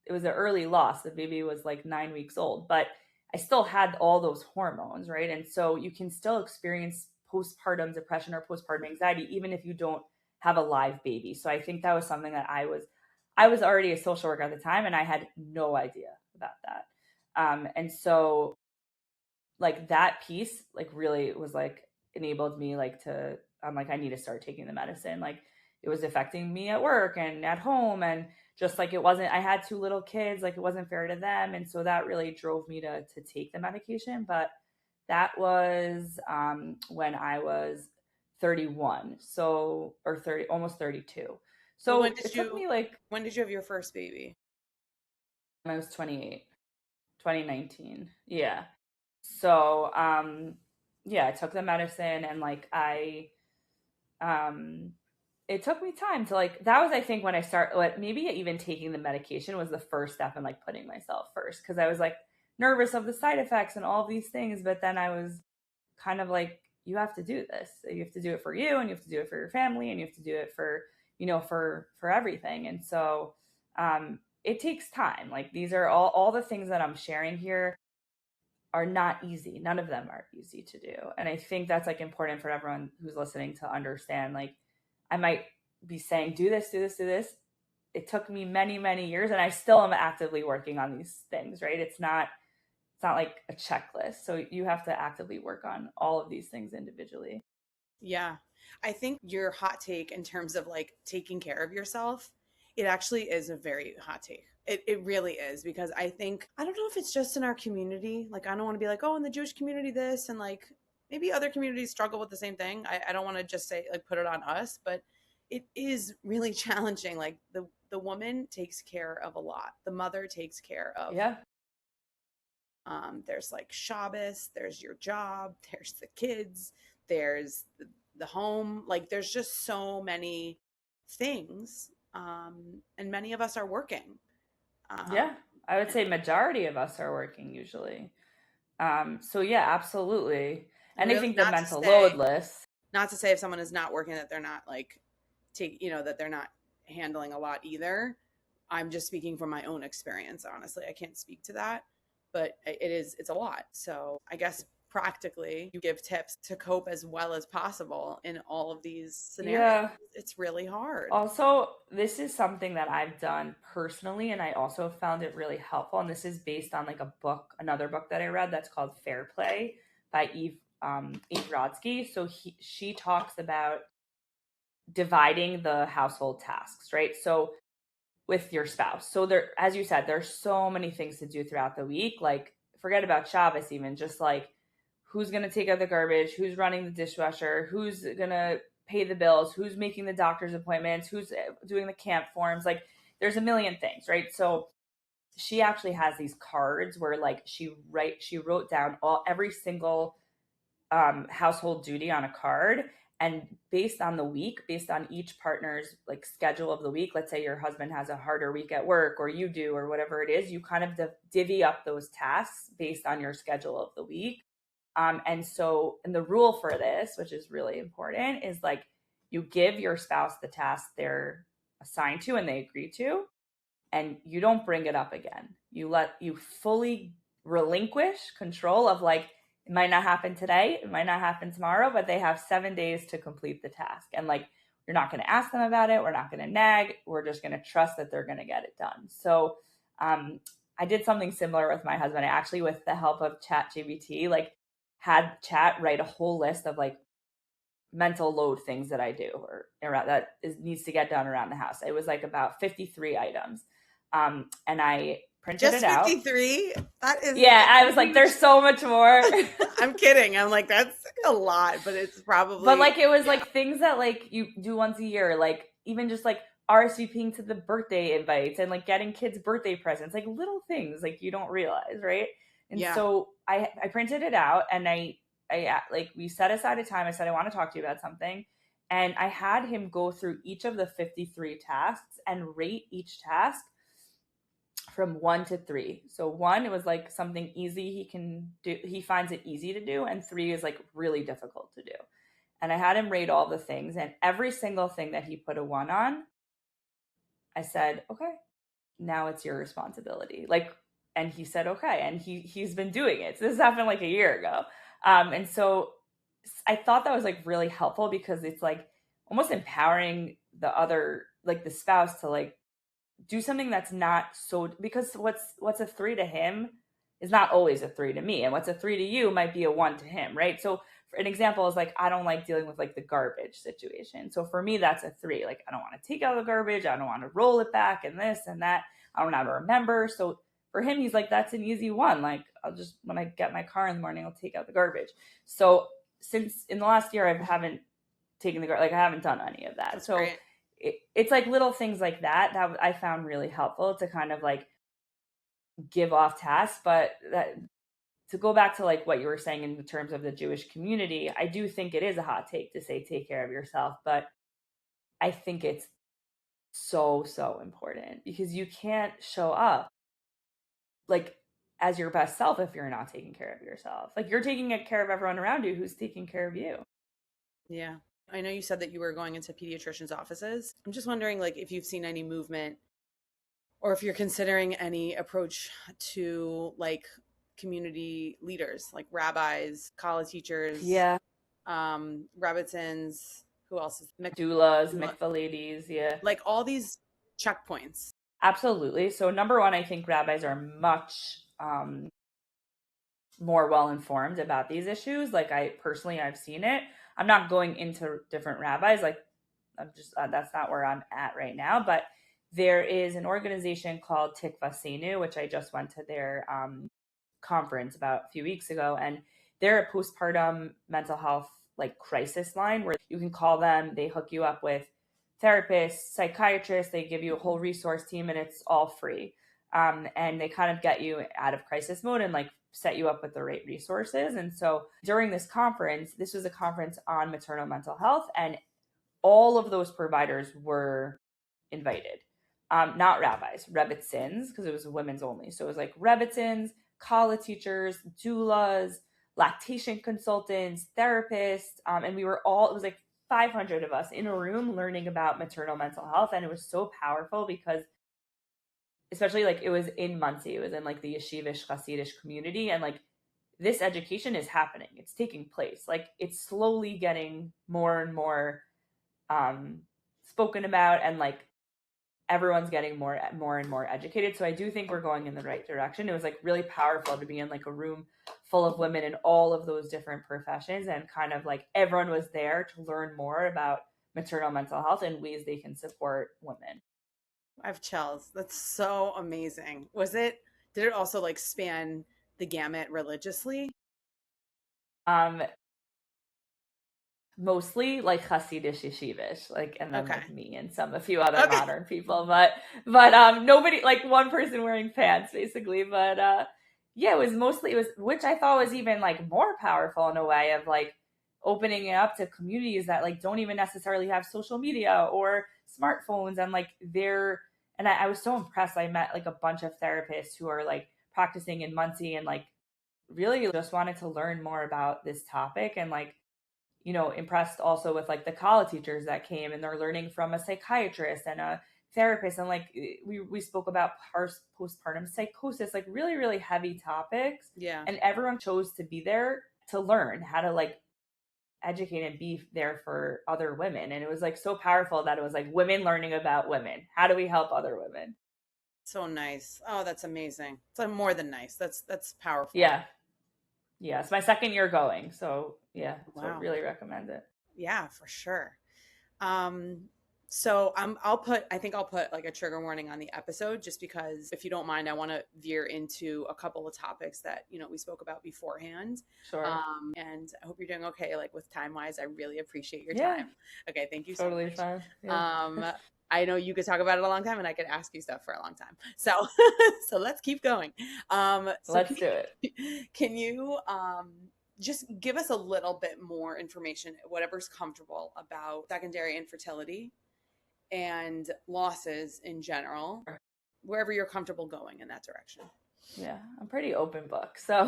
it was an early loss. The baby was like 9 weeks old, but I still had all those hormones, right? And so you can still experience postpartum depression or postpartum anxiety, even if you don't have a live baby. So I think that was something that I was already a social worker at the time, and I had no idea about that. And so like that piece, like really was like enabled me like to, I'm like, I need to start taking the medicine. Like it was affecting me at work and at home. And just like, it wasn't, I had 2 little kids, like it wasn't fair to them. And so that really drove me to take the medication. But that was when I was 31. So, or 30, almost 32. So it took me like, when did you have your first baby? I was 28, 2019. Yeah. So, yeah, I took the medicine and like it took me time to like, that was, I think when I started, like maybe even taking the medication was the first step in like putting myself first. Cause I was like nervous of the side effects and all these things. But then I was kind of like you have to do this. You have to do it for you, and you have to do it for your family, and you have to do it for, for everything. And so it takes time. Like, these are all the things that I'm sharing here are not easy. None of them are easy to do. And I think that's like important for everyone who's listening to understand. Like, I might be saying, do this, do this, do this. It took me many, many years, and I still am actively working on these things, right? It's not like a checklist. So you have to actively work on all of these things individually. Yeah. I think your hot take in terms of like taking care of yourself, it actually is a very hot take. It really is, because I don't know if it's just in our community. Like, I don't want to be like, oh, in the Jewish community, this, and like maybe other communities struggle with the same thing. I don't want to just say like put it on us, but it is really challenging. Like, the woman takes care of a lot. The mother takes care of. Yeah. There's like Shabbos, there's your job, there's the kids, there's the home. Like, there's just so many things. And many of us are working. Yeah. I would say majority of us are working usually. So yeah, absolutely. And I really think the mental load list. Not to say if someone is not working that they're not like that they're not handling a lot either. I'm just speaking from my own experience, honestly. I can't speak to that, but it's a lot. So I guess practically you give tips to cope as well as possible in all of these scenarios. Yeah. It's really hard. Also, this is something that I've done personally, and I also found it really helpful. And this is based on like another book that I read that's called Fair Play by Eve Rodsky. So she talks about dividing the household tasks, right? So with your spouse. So there, as you said, there's so many things to do throughout the week. Like, forget about Shabbos even, just like who's going to take out the garbage, who's running the dishwasher, who's going to pay the bills, who's making the doctor's appointments, who's doing the camp forms. Like, there's a million things, right? So she actually has these cards where like she wrote down every single household duty on a card. And based on the week, based on each partner's like schedule of the week, let's say your husband has a harder week at work, or you do, or whatever it is, you kind of divvy up those tasks based on your schedule of the week. And the rule for this, which is really important, is like you give your spouse the task they're assigned to and they agree to, and you don't bring it up again. You fully relinquish control of like, it might not happen today, it might not happen tomorrow, but they have 7 days to complete the task. And like, you're not going to ask them about it. We're not going to nag. We're just going to trust that they're going to get it done. So I did something similar with my husband. I actually, with the help of ChatGPT, like had Chat write a whole list of like mental load things that I do or around needs to get done around the house. It was like about 53 items. And I printed it out. 53? That is. Yeah, I was like, there's so much more. I'm kidding. I'm like, that's a lot, but it's probably. But like, it was like things that like you do once a year, like even just like RSVPing to the birthday invites and like getting kids birthday presents, like little things like you don't realize, right? And so I printed it out, and I like, we set aside a time. I said, I want to talk to you about something. And I had him go through each of the 53 tasks and rate each task from 1 to 3. So 1, it was like something easy he can do. He finds it easy to do. And 3 is like really difficult to do. And I had him rate all the things, and every single thing that he put a 1 on, I said, okay, now it's your responsibility. Like, and he said, okay. And he's been doing it. So this happened like a year ago. And so I thought that was like really helpful, because it's like almost empowering the other, like the spouse, to like do something that's not so, because what's a 3 to him is not always a 3 to me. And what's a 3 to you might be a 1 to him, right? So for an example is like, I don't like dealing with like the garbage situation. So for me, that's a 3. Like, I don't want to take out the garbage. I don't want to roll it back and this and that. I don't know how to remember. So for him, he's like, that's an easy 1. Like, I'll just, when I get my car in the morning, I'll take out the garbage. So since in the last year, I haven't taken the garbage, like I haven't done any of that. That's so great. It's like little things like that I found really helpful to kind of like give off tasks. But that, to go back to like what you were saying in terms of the Jewish community, I do think it is a hot take to say, take care of yourself. But I think it's so important, because you can't show up. Like, as your best self if you're not taking care of yourself. Like, you're taking care of everyone around you who's taking care of you. Yeah. I know you said that you were going into pediatricians' offices. I'm just wondering, like, if you've seen any movement or if you're considering any approach to like community leaders, like rabbis, college teachers, Yeah. Rebbitzins, who else is Doulas, mikvah ladies. Yeah. Like all these checkpoints. Absolutely. So number one, I think rabbis are much more well-informed about these issues. Like, I've seen it. I'm not going into different rabbis. Like, I'm just, that's not where I'm at right now. But there is an organization called TIPP, which I just went to their conference about a few weeks ago. And they're a postpartum mental health like crisis line where you can call them. They hook you up with therapists, psychiatrists. They give you a whole resource team, and it's all free. And they kind of get you out of crisis mode and like set you up with the right resources. And so during this conference, this was a conference on maternal mental health, and all of those providers were invited. Not rabbis, Rebbitzins, because it was women's only. So it was like Rebbitzins, college teachers, doulas, lactation consultants, therapists. And we were all, it was like 500 of us in a room learning about maternal mental health. And it was so powerful because, especially like, it was in Monsey, it was in like the yeshivish Hasidish community. And like, this education is happening. It's taking place. Like, it's slowly getting more and more spoken about, and like everyone's getting more and more educated. So I do think we're going in the right direction. It was like really powerful to be in like a room full of women in all of those different professions, and kind of like everyone was there to learn more about maternal mental health and ways they can support women. I have chills. That's so amazing. Did it also like span the gamut religiously? Mostly like Hasidish yeshivish, like, and then Okay. like me and a few other modern people, but nobody, like one person wearing pants basically. But yeah, it was, which I thought was even like more powerful in a way of like opening it up to communities that like don't even necessarily have social media or smartphones, and like I was so impressed. I met like a bunch of therapists who are like practicing in Monsey, and like really just wanted to learn more about this topic, and like, you know, impressed also with like the college teachers that came, and they're learning from a psychiatrist and a therapist. And like we spoke about postpartum psychosis, like really, really heavy topics. Yeah. And everyone chose to be there to learn how to like educate and be there for other women. And it was like so powerful that it was like women learning about women. How do we help other women? So nice. Oh, that's amazing. It's like more than nice. That's powerful. Yeah. Yeah. It's my second year going. So yeah. Wow. So I really recommend it. Yeah, for sure. So I'll put like a trigger warning on the episode, just because, if you don't mind, I want to veer into a couple of topics that, you know, we spoke about beforehand. Sure. And I hope you're doing okay, like with time wise. I really appreciate your time. Okay. Thank you so much. Fine. Yeah. I know you could talk about it a long time, and I could ask you stuff for a long time. So, so let's keep going. Let's do it. Can you, just give us a little bit more information, whatever's comfortable, about secondary infertility and losses in general, wherever you're comfortable going in that direction. Yeah, I'm pretty open book. So,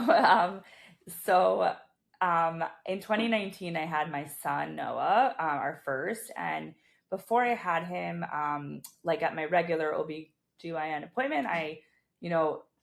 in 2019, I had my son, Noah, our first. And before I had him, like at my regular OB/GYN appointment,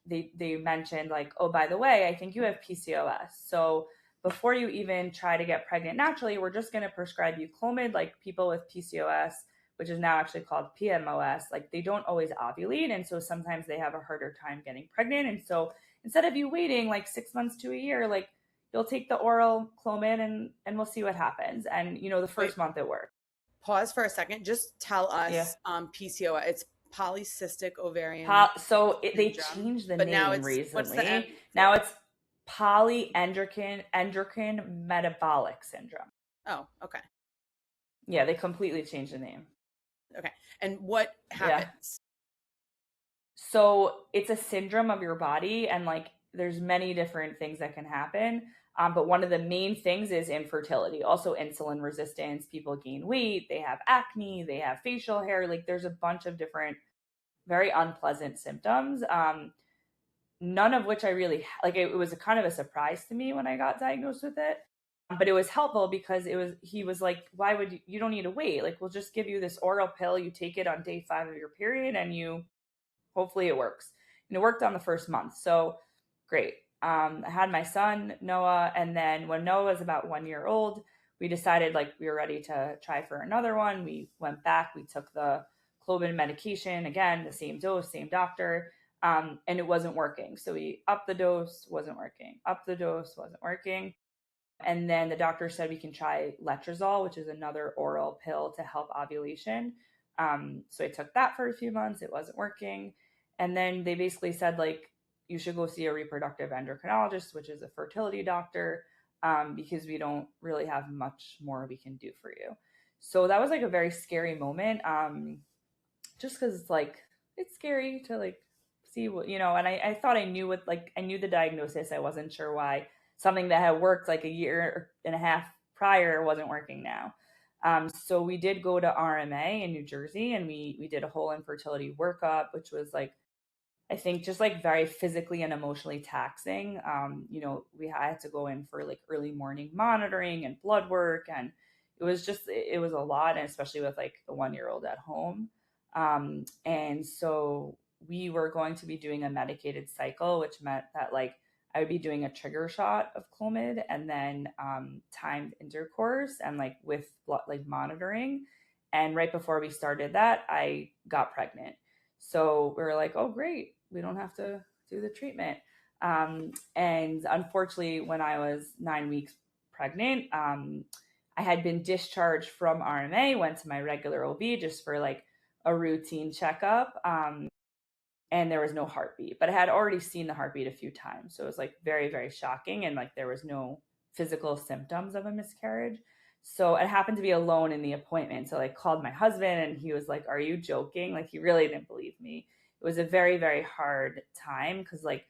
they mentioned like, oh, by the way, I think you have PCOS. So before you even try to get pregnant naturally, we're just going to prescribe you Clomid. Like, people with PCOS, which is now actually called PMOS, like they don't always ovulate. And so sometimes they have a harder time getting pregnant. And so instead of you waiting like 6 months to a year, like you'll take the oral Clomid and we'll see what happens. And, you know, the first month it worked. Pause for a second. Just tell us, PCOS. It's polycystic ovarian. They changed the name now recently. Now it's polyendocrine metabolic syndrome. Oh, okay. Yeah, they completely changed the name. Okay. And what happens? Yeah. So it's a syndrome of your body, and like there's many different things that can happen. But one of the main things is infertility, also insulin resistance. People gain weight, they have acne, they have facial hair. Like there's a bunch of different very unpleasant symptoms. none of which I really like. It was a kind of a surprise to me when I got diagnosed with it. But it was helpful because he was like, why would you don't need to wait? Like, we'll just give you this oral pill. You take it on day 5 of your period and hopefully it works. And it worked on the first month. So great. I had my son, Noah. And then when Noah was about 1 year old, we decided like we were ready to try for another one. We went back, we took the Clobin medication, again, the same dose, same doctor. And it wasn't working. So we upped the dose, wasn't working, upped the dose, wasn't working. And then the doctor said we can try letrozole, which is another oral pill to help ovulation. So I took that for a few months. It wasn't working. And then they basically said, like, you should go see a reproductive endocrinologist, which is a fertility doctor, because we don't really have much more we can do for you. So that was like a very scary moment, just because, like, it's scary to, like, see what, and I thought I knew what, like, I knew the diagnosis. I wasn't sure why something that had worked like a year and a half prior wasn't working now. So we did go to RMA in New Jersey, and we did a whole infertility workup, which was like, I think just like very physically and emotionally taxing. We had to go in for like early morning monitoring and blood work, and it was a lot, and especially with like a 1 year old at home. And so we were going to be doing a medicated cycle, which meant that like I would be doing a trigger shot of Clomid and then timed intercourse and like with like monitoring. And right before we started that, I got pregnant. So we were like, oh, great. We don't have to do the treatment. And unfortunately, when I was 9 weeks pregnant, I had been discharged from RMA, went to my regular OB just for like a routine checkup. And there was no heartbeat, but I had already seen the heartbeat a few times. So it was like very, very shocking. And like there was no physical symptoms of a miscarriage. So I happened to be alone in the appointment. So I called my husband and he was like, are you joking? Like he really didn't believe me. It was a very, very hard time because like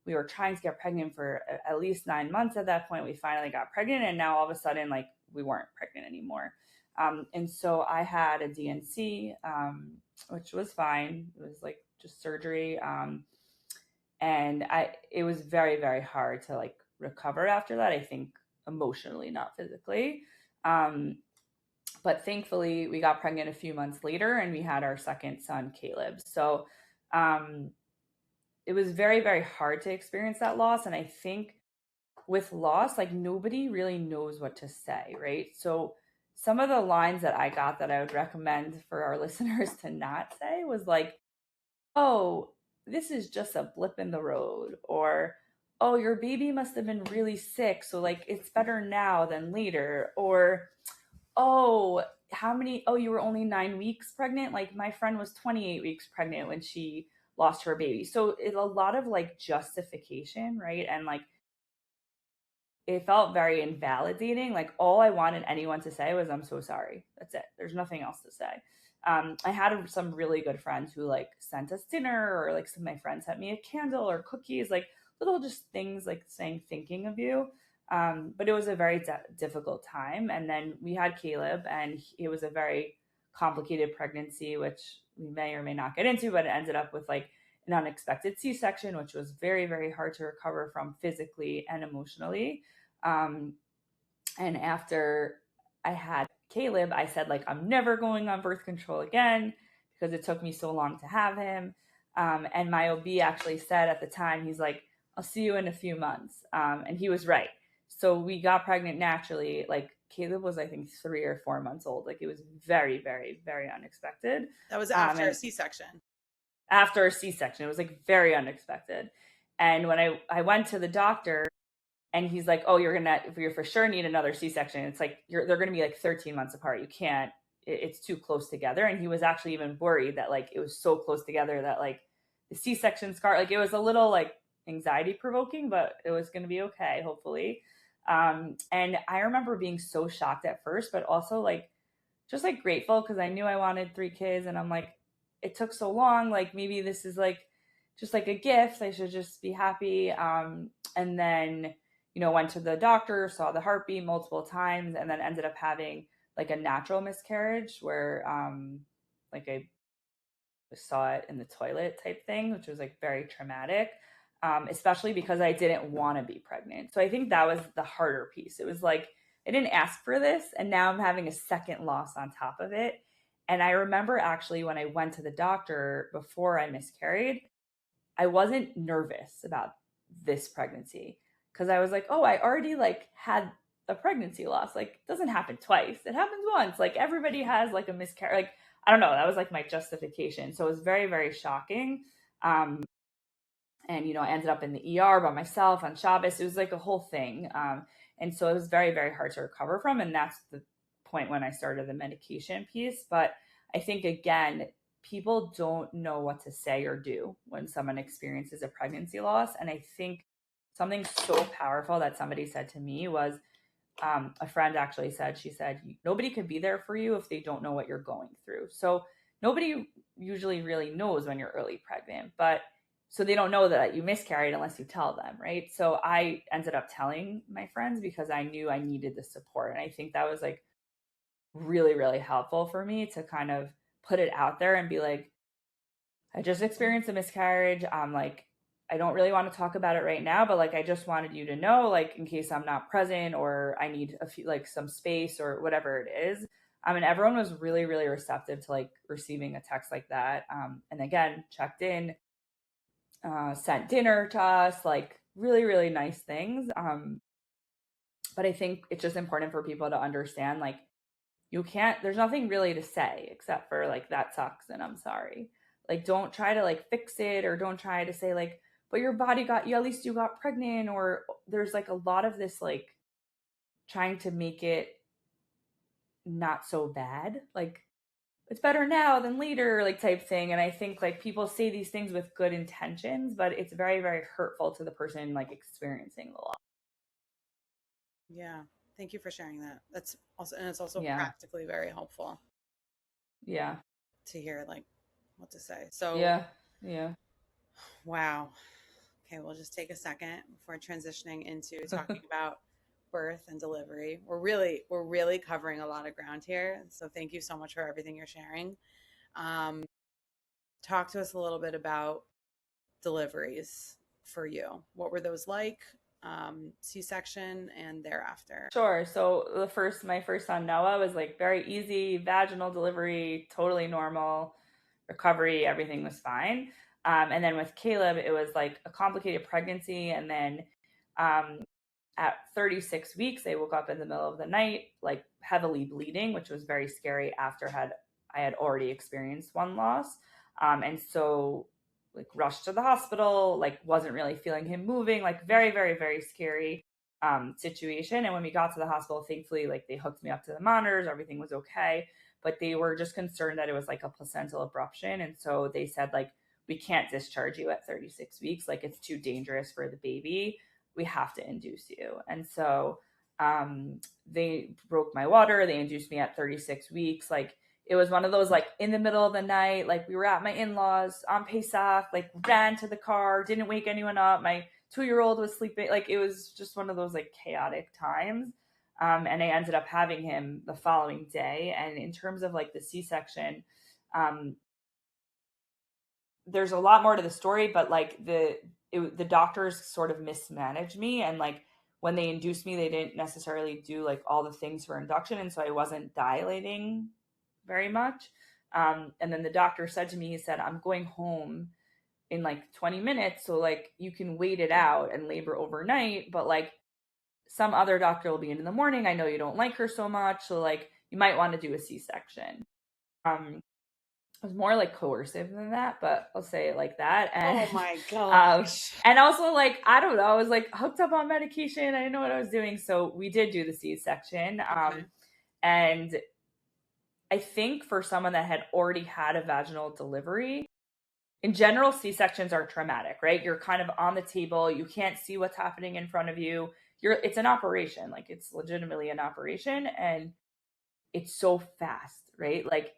we were trying to get pregnant for at least 9 months at that point. We finally got pregnant, and now all of a sudden, like we weren't pregnant anymore. And so I had a DNC, which was fine. It was like just surgery. And it was very, very hard to like recover after that. I think emotionally, not physically. But thankfully we got pregnant a few months later and we had our second son, Caleb. So, it was very, very hard to experience that loss. And I think with loss, like nobody really knows what to say, right? So some of the lines that I got that I would recommend for our listeners to not say was like, oh, this is just a blip in the road, or oh, your baby must have been really sick, so like it's better now than later, or oh, you were only 9 weeks pregnant. Like my friend was 28 weeks pregnant when she lost her baby. So it's a lot of like justification, right? And like it felt very invalidating. Like all I wanted anyone to say was, I'm so sorry. That's it. There's nothing else to say. I had some really good friends who like sent us dinner, or like some of my friends sent me a candle or cookies, like little just things like saying, thinking of you. But it was a very difficult time. And then we had Caleb, and it was a very complicated pregnancy, which we may or may not get into, but it ended up with like an unexpected C-section, which was very, very hard to recover from physically and emotionally. And after I had Caleb, I said, like, I'm never going on birth control again because it took me so long to have him. And my OB actually said at the time, he's like, I'll see you in a few months. And he was right. So we got pregnant naturally. Like Caleb was, I think, 3 or 4 months old. Like it was very, very, very unexpected. That was after a C-section. After a C-section. It was like very unexpected. And when I went to the doctor, and he's like, oh, you're for sure need another C-section. It's like, they're going to be like 13 months apart. You can't, it's too close together. And he was actually even worried that like, it was so close together that like the C-section scar, like it was a little like anxiety provoking, but it was going to be okay, hopefully. And I remember being so shocked at first, but also like, just like grateful because I knew I wanted 3 kids. And I'm like, it took so long. Like maybe this is like, just like a gift. I should just be happy. And then, went to the doctor, saw the heartbeat multiple times, and then ended up having like a natural miscarriage where like I saw it in the toilet type thing, which was like very traumatic. especially because I didn't want to be pregnant. So I think that was the harder piece. It was like, I didn't ask for this, and now I'm having a second loss on top of it. And I remember actually when I went to the doctor before I miscarried, I wasn't nervous about this pregnancy because I was like, oh, I already like had a pregnancy loss. Like, it doesn't happen twice. It happens once. Like, everybody has like a miscarriage. Like, I don't know. That was like my justification. So it was very, very shocking. And, I ended up in the ER by myself on Shabbos. It was like a whole thing. And so it was very, very hard to recover from. And that's the point when I started the medication piece. But I think, again, people don't know what to say or do when someone experiences a pregnancy loss. And I think something so powerful that somebody said to me was, a friend actually said, she said, nobody can be there for you if they don't know what you're going through. So nobody usually really knows when you're early pregnant, but so they don't know that you miscarried unless you tell them, right? So I ended up telling my friends because I knew I needed the support. And I think that was like really, really helpful for me to kind of put it out there and be like, I just experienced a miscarriage. Like, I don't really want to talk about it right now, but like, I just wanted you to know, like, in case I'm not present or I need a few, like some space or whatever it is. And everyone was really, really receptive to like receiving a text like that. And again, checked in, sent dinner to us, like really, really nice things. But I think it's just important for people to understand, like, there's nothing really to say except for like, that sucks and I'm sorry. Like, don't try to like fix it, or don't try to say like, but your body got you, at least you got pregnant, or there's like a lot of this like trying to make it not so bad. Like, it's better now than later, like type thing. And I think like people say these things with good intentions, but it's very, very hurtful to the person like experiencing the loss. Yeah. Thank you for sharing that. That's also, and it's also Yeah. practically very helpful. Yeah. To hear like what to say. So yeah. Wow. Okay, we'll just take a second before transitioning into talking about birth and delivery. We're really covering a lot of ground here. So thank you so much for everything you're sharing. Talk to us a little bit about deliveries for you. What were those like? C-section and thereafter. Sure. So my first son Noah was like very easy, vaginal delivery, totally normal, recovery, everything was fine. And then with Caleb, it was like a complicated pregnancy. And then at 36 weeks, I woke up in the middle of the night, like heavily bleeding, which was very scary after I had already experienced one loss. And so like rushed to the hospital, like wasn't really feeling him moving, like very, very, very scary situation. And when we got to the hospital, thankfully, like they hooked me up to the monitors, everything was okay. But they were just concerned that it was like a placental abruption. And so they said, like, we can't discharge you at 36 weeks. Like, it's too dangerous for the baby. We have to induce you. And so they broke my water. They induced me at 36 weeks. Like, it was one of those, like, in the middle of the night, like we were at my in-laws on Pesach, like ran to the car, didn't wake anyone up. My 2-year-old was sleeping. Like, it was just one of those like chaotic times. And I ended up having him the following day. And in terms of like the C-section, there's a lot more to the story, but like the doctors sort of mismanaged me. And like when they induced me, they didn't necessarily do like all the things for induction. And so I wasn't dilating very much. And then the doctor said to me, he said, I'm going home in like 20 minutes. So like you can wait it out and labor overnight, but like some other doctor will be in the morning. I know you don't like her so much. So like you might want to do a C-section. It was more like coercive than that, but I'll say it like that. And, oh my gosh. And also like, I don't know, I was like hooked up on medication. I didn't know what I was doing. So we did do the C-section. Okay. And I think for someone that had already had a vaginal delivery, in general, C-sections are traumatic, right? You're kind of on the table. You can't see what's happening in front of you. It's an operation. Like, it's legitimately an operation, and it's so fast, right? Like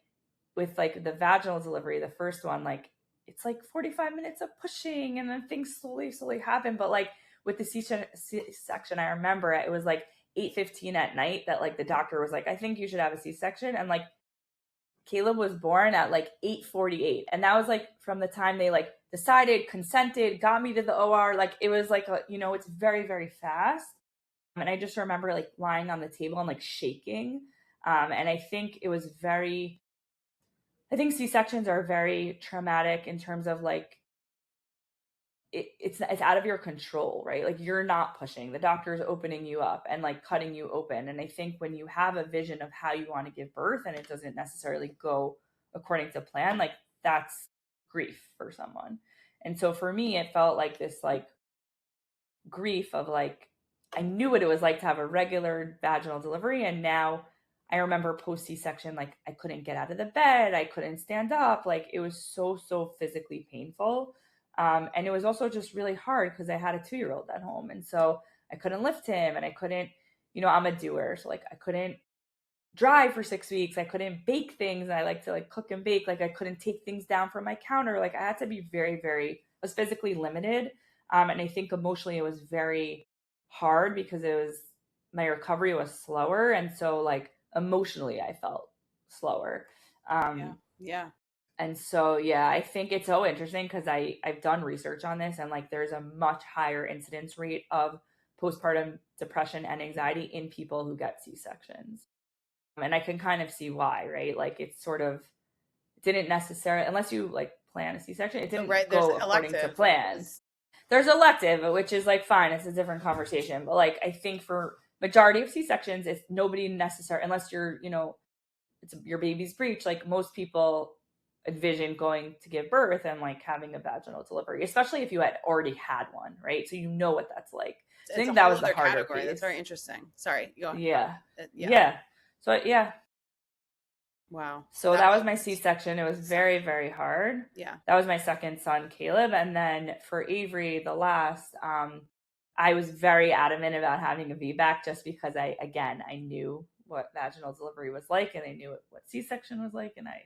with like the vaginal delivery, the first one, like it's like 45 minutes of pushing and then things slowly happen. But like with the C-section, I remember it was like 8:15 at night that like the doctor was like, I think you should have a C-section. And like Caleb was born at like 8:48. And that was like from the time they like decided, consented, got me to the OR. Like it was like, it's very, very fast. And I just remember like lying on the table and like shaking. And I think C-sections are very traumatic in terms of like, it's out of your control, right? Like you're not pushing, the doctor is opening you up and like cutting you open. And I think when you have a vision of how you want to give birth and it doesn't necessarily go according to plan, like that's grief for someone. And so for me, it felt like this like grief of like, I knew what it was like to have a regular vaginal delivery. And now I remember post C-section, like I couldn't get out of the bed. I couldn't stand up. Like it was so physically painful. And it was also just really hard because I had a 2-year-old at home. And so I couldn't lift him and I couldn't, I'm a doer. So like I couldn't drive for 6 weeks. I couldn't bake things. I like to like cook and bake. Like I couldn't take things down from my counter. Like I had to be very, I was physically limited. And I think emotionally it was very hard because my recovery was slower. And so like emotionally I felt slower. Yeah. And so, yeah, I think it's so interesting because I've done research on this and like there's a much higher incidence rate of postpartum depression and anxiety in people who get C-sections. And I can kind of see why, right? Like it didn't necessarily, unless you like plan a C-section, it didn't go according to plan. There's elective, which is like fine. It's a different conversation. But like, I think for majority of C-sections, it's nobody necessary, unless you're, it's your baby's breech. Like most people envision going to give birth and like having a vaginal delivery, especially if you had already had one, right? So you know what that's like. I think that was the harder category. piece. That's very interesting. Sorry. Go on. Yeah. So yeah. Wow. So that was my C-section. It was very, very hard. Yeah. That was my second son, Caleb. And then for Avery, the last, I was very adamant about having a VBAC just because I knew what vaginal delivery was like and I knew what C-section was like and I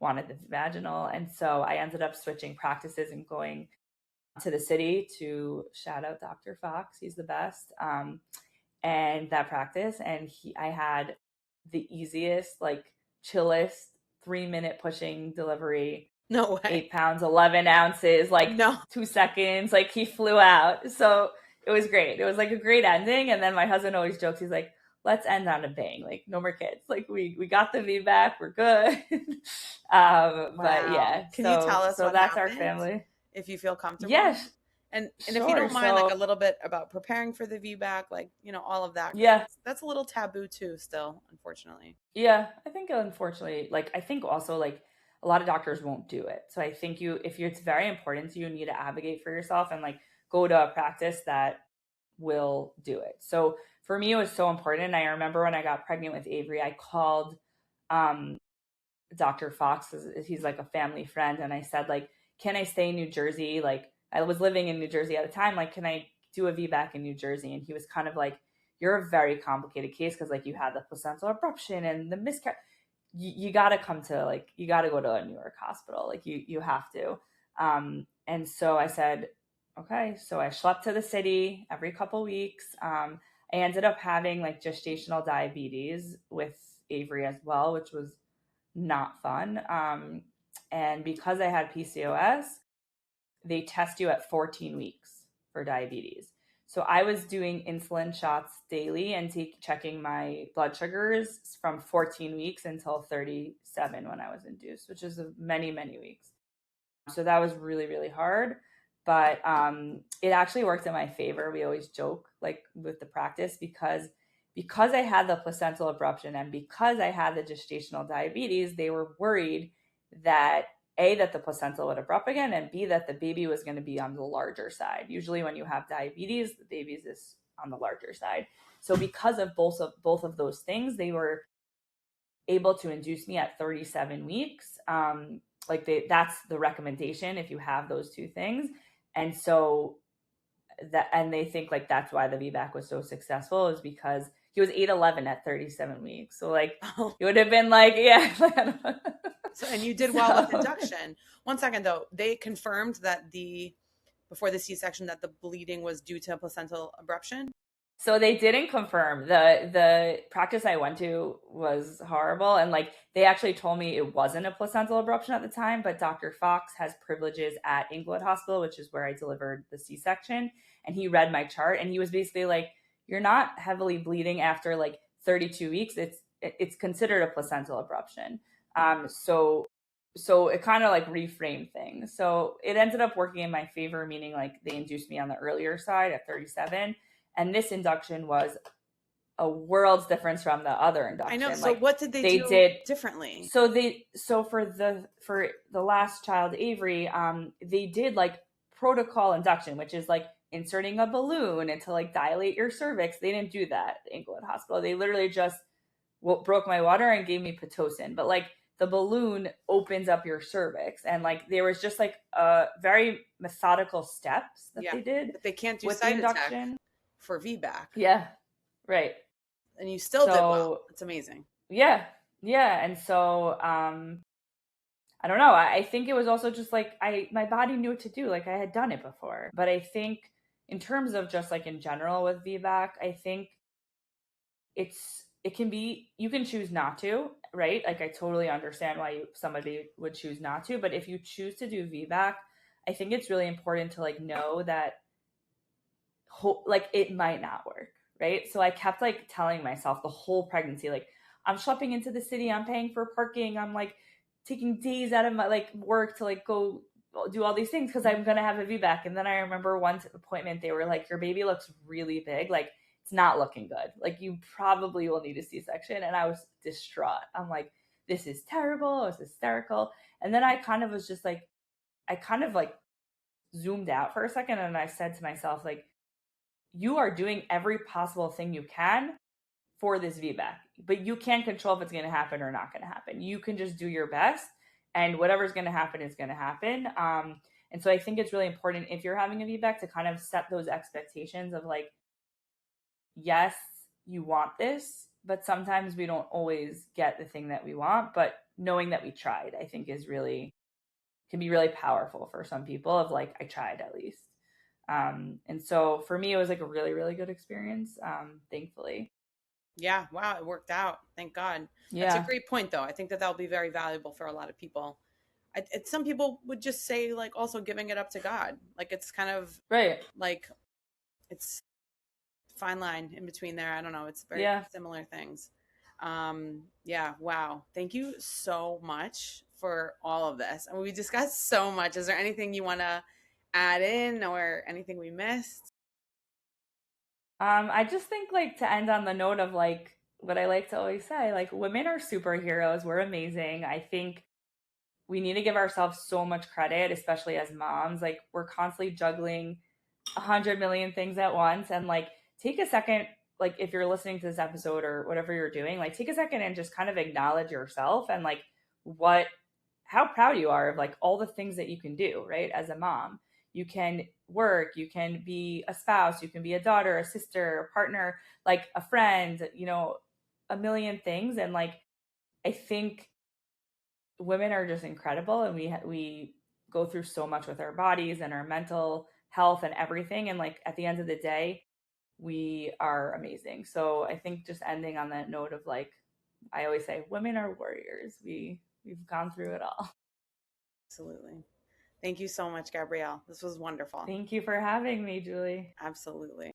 wanted the vaginal. And so I ended up switching practices and going to the city to shout out Dr. Fox. He's the best. And that practice. And I had the easiest, like chillest 3-minute pushing delivery. No way. 8 pounds, 11 ounces, like 2 seconds. Like he flew out. So it was great. It was like a great ending. And then my husband always jokes, he's like, let's end on a bang. Like no more kids. Like we got the VBAC. We're good. Wow. But yeah. Can you tell us what that's happened, our family. if you feel comfortable? Yes. And if you don't mind, like a little bit about preparing for the VBAC, like, all of that. Yeah. That's a little taboo too, still, unfortunately. Yeah. I think unfortunately, like, I think also like a lot of doctors won't do it. So I think it's very important to you, need to advocate for yourself and like go to a practice that will do it. So for me, it was so important. I remember when I got pregnant with Avery, I called Dr. Fox. He's like a family friend. And I said, like, can I stay in New Jersey? Like, I was living in New Jersey at the time. Like, can I do a VBAC in New Jersey? And he was kind of like, you're a very complicated case because, like, you had the placental abruption and the miscarriage. You got to come to, like, you got to go to a New York hospital. Like, you have to. And so I said, okay. So I schlepped to the city every couple weeks. I ended up having, like, gestational diabetes with Avery as well, which was not fun. And because I had PCOS, they test you at 14 weeks for diabetes. So I was doing insulin shots daily and checking my blood sugars from 14 weeks until 37 when I was induced, which is many, many weeks. So that was really, really hard. But it actually worked in my favor. We always joke like with the practice because I had the placental abruption and because I had the gestational diabetes, they were worried that A, that the placenta would abrupt again, and B, that the baby was going to be on the larger side. Usually when you have diabetes, the baby is on the larger side. So because of both of those things, they were able to induce me at 37 weeks. That's the recommendation if you have those two things. And so and they think like that's why the VBAC was so successful is because he was 8'11" at 37 weeks. So like it would have been like, yeah. So, and you did well with induction. 1 second though, they confirmed that before the C-section that the bleeding was due to placental abruption? So they didn't confirm. The practice I went to was horrible, and like they actually told me it wasn't a placental abruption at the time, but Dr. Fox has privileges at Inglewood Hospital, which is where I delivered the C-section, and he read my chart and he was basically like, "You're not heavily bleeding after like 32 weeks. It's considered a placental abruption." So it kind of like reframed things. So it ended up working in my favor, meaning like they induced me on the earlier side at 37. And this induction was a world's difference from the other induction. I know. So like, what did they do differently? So for the last child, Avery, they did like protocol induction, which is like inserting a balloon and to like dilate your cervix. They didn't do that at Inglewood Hospital. They literally just broke my water and gave me Pitocin. But like the balloon opens up your cervix, and like there was just like very methodical steps that they did. But they can't do side induction for VBAC. Yeah, right. And you still did well. It's amazing. Yeah. And so I don't know. I think it was also just like my body knew what to do. Like I had done it before. But I think in terms of just like in general with VBAC, I think it can be, you can choose not to, right? Like I totally understand why somebody would choose not to, but if you choose to do VBAC, I think it's really important to like know that like it might not work, right? So I kept like telling myself the whole pregnancy, like I'm schlepping into the city, I'm paying for parking, I'm like taking days out of my like work to like go do all these things because I'm gonna have a VBAC. And then I remember one appointment, they were like, your baby looks really big, like it's not looking good, like you probably will need a C-section. And I was distraught. I'm like, this is terrible, it's hysterical. And then I kind of was just like, I kind of like zoomed out for a second and I said to myself, like, you are doing every possible thing you can for this VBAC, but you can't control if it's going to happen or not going to happen. You can just do your best, and whatever's going to happen is going to happen. And so I think it's really important if you're having a VBAC to kind of set those expectations of like, yes, you want this, but sometimes we don't always get the thing that we want, but knowing that we tried, I think can be really powerful for some people of like, I tried at least. And so for me, it was like a really, really good experience, thankfully. Yeah. Wow. It worked out. Thank God. Yeah. That's a great point, though. I think that that'll be very valuable for a lot of people. Some people would just say like also giving it up to God. Like it's kind of right. Like it's fine line in between there. I don't know. It's very similar things. Yeah. Wow. Thank you so much for all of this. I mean, we discussed so much. Is there anything you want to add in or anything we missed? I just think like to end on the note of like what I like to always say, like women are superheroes. We're amazing. I think we need to give ourselves so much credit, especially as moms. Like we're constantly juggling 100 million things at once. And like take a second, like if you're listening to this episode or whatever you're doing, like take a second and just kind of acknowledge yourself and like how proud you are of like all the things that you can do, right? As a mom. You can work, you can be a spouse, you can be a daughter, a sister, a partner, like a friend, you know, a million things. And like, I think women are just incredible, and we go through so much with our bodies and our mental health and everything. And like, at the end of the day, we are amazing. So I think just ending on that note of like, I always say, women are warriors. We've gone through it all. Absolutely. Thank you so much, Gabrielle. This was wonderful. Thank you for having me, Julie. Absolutely.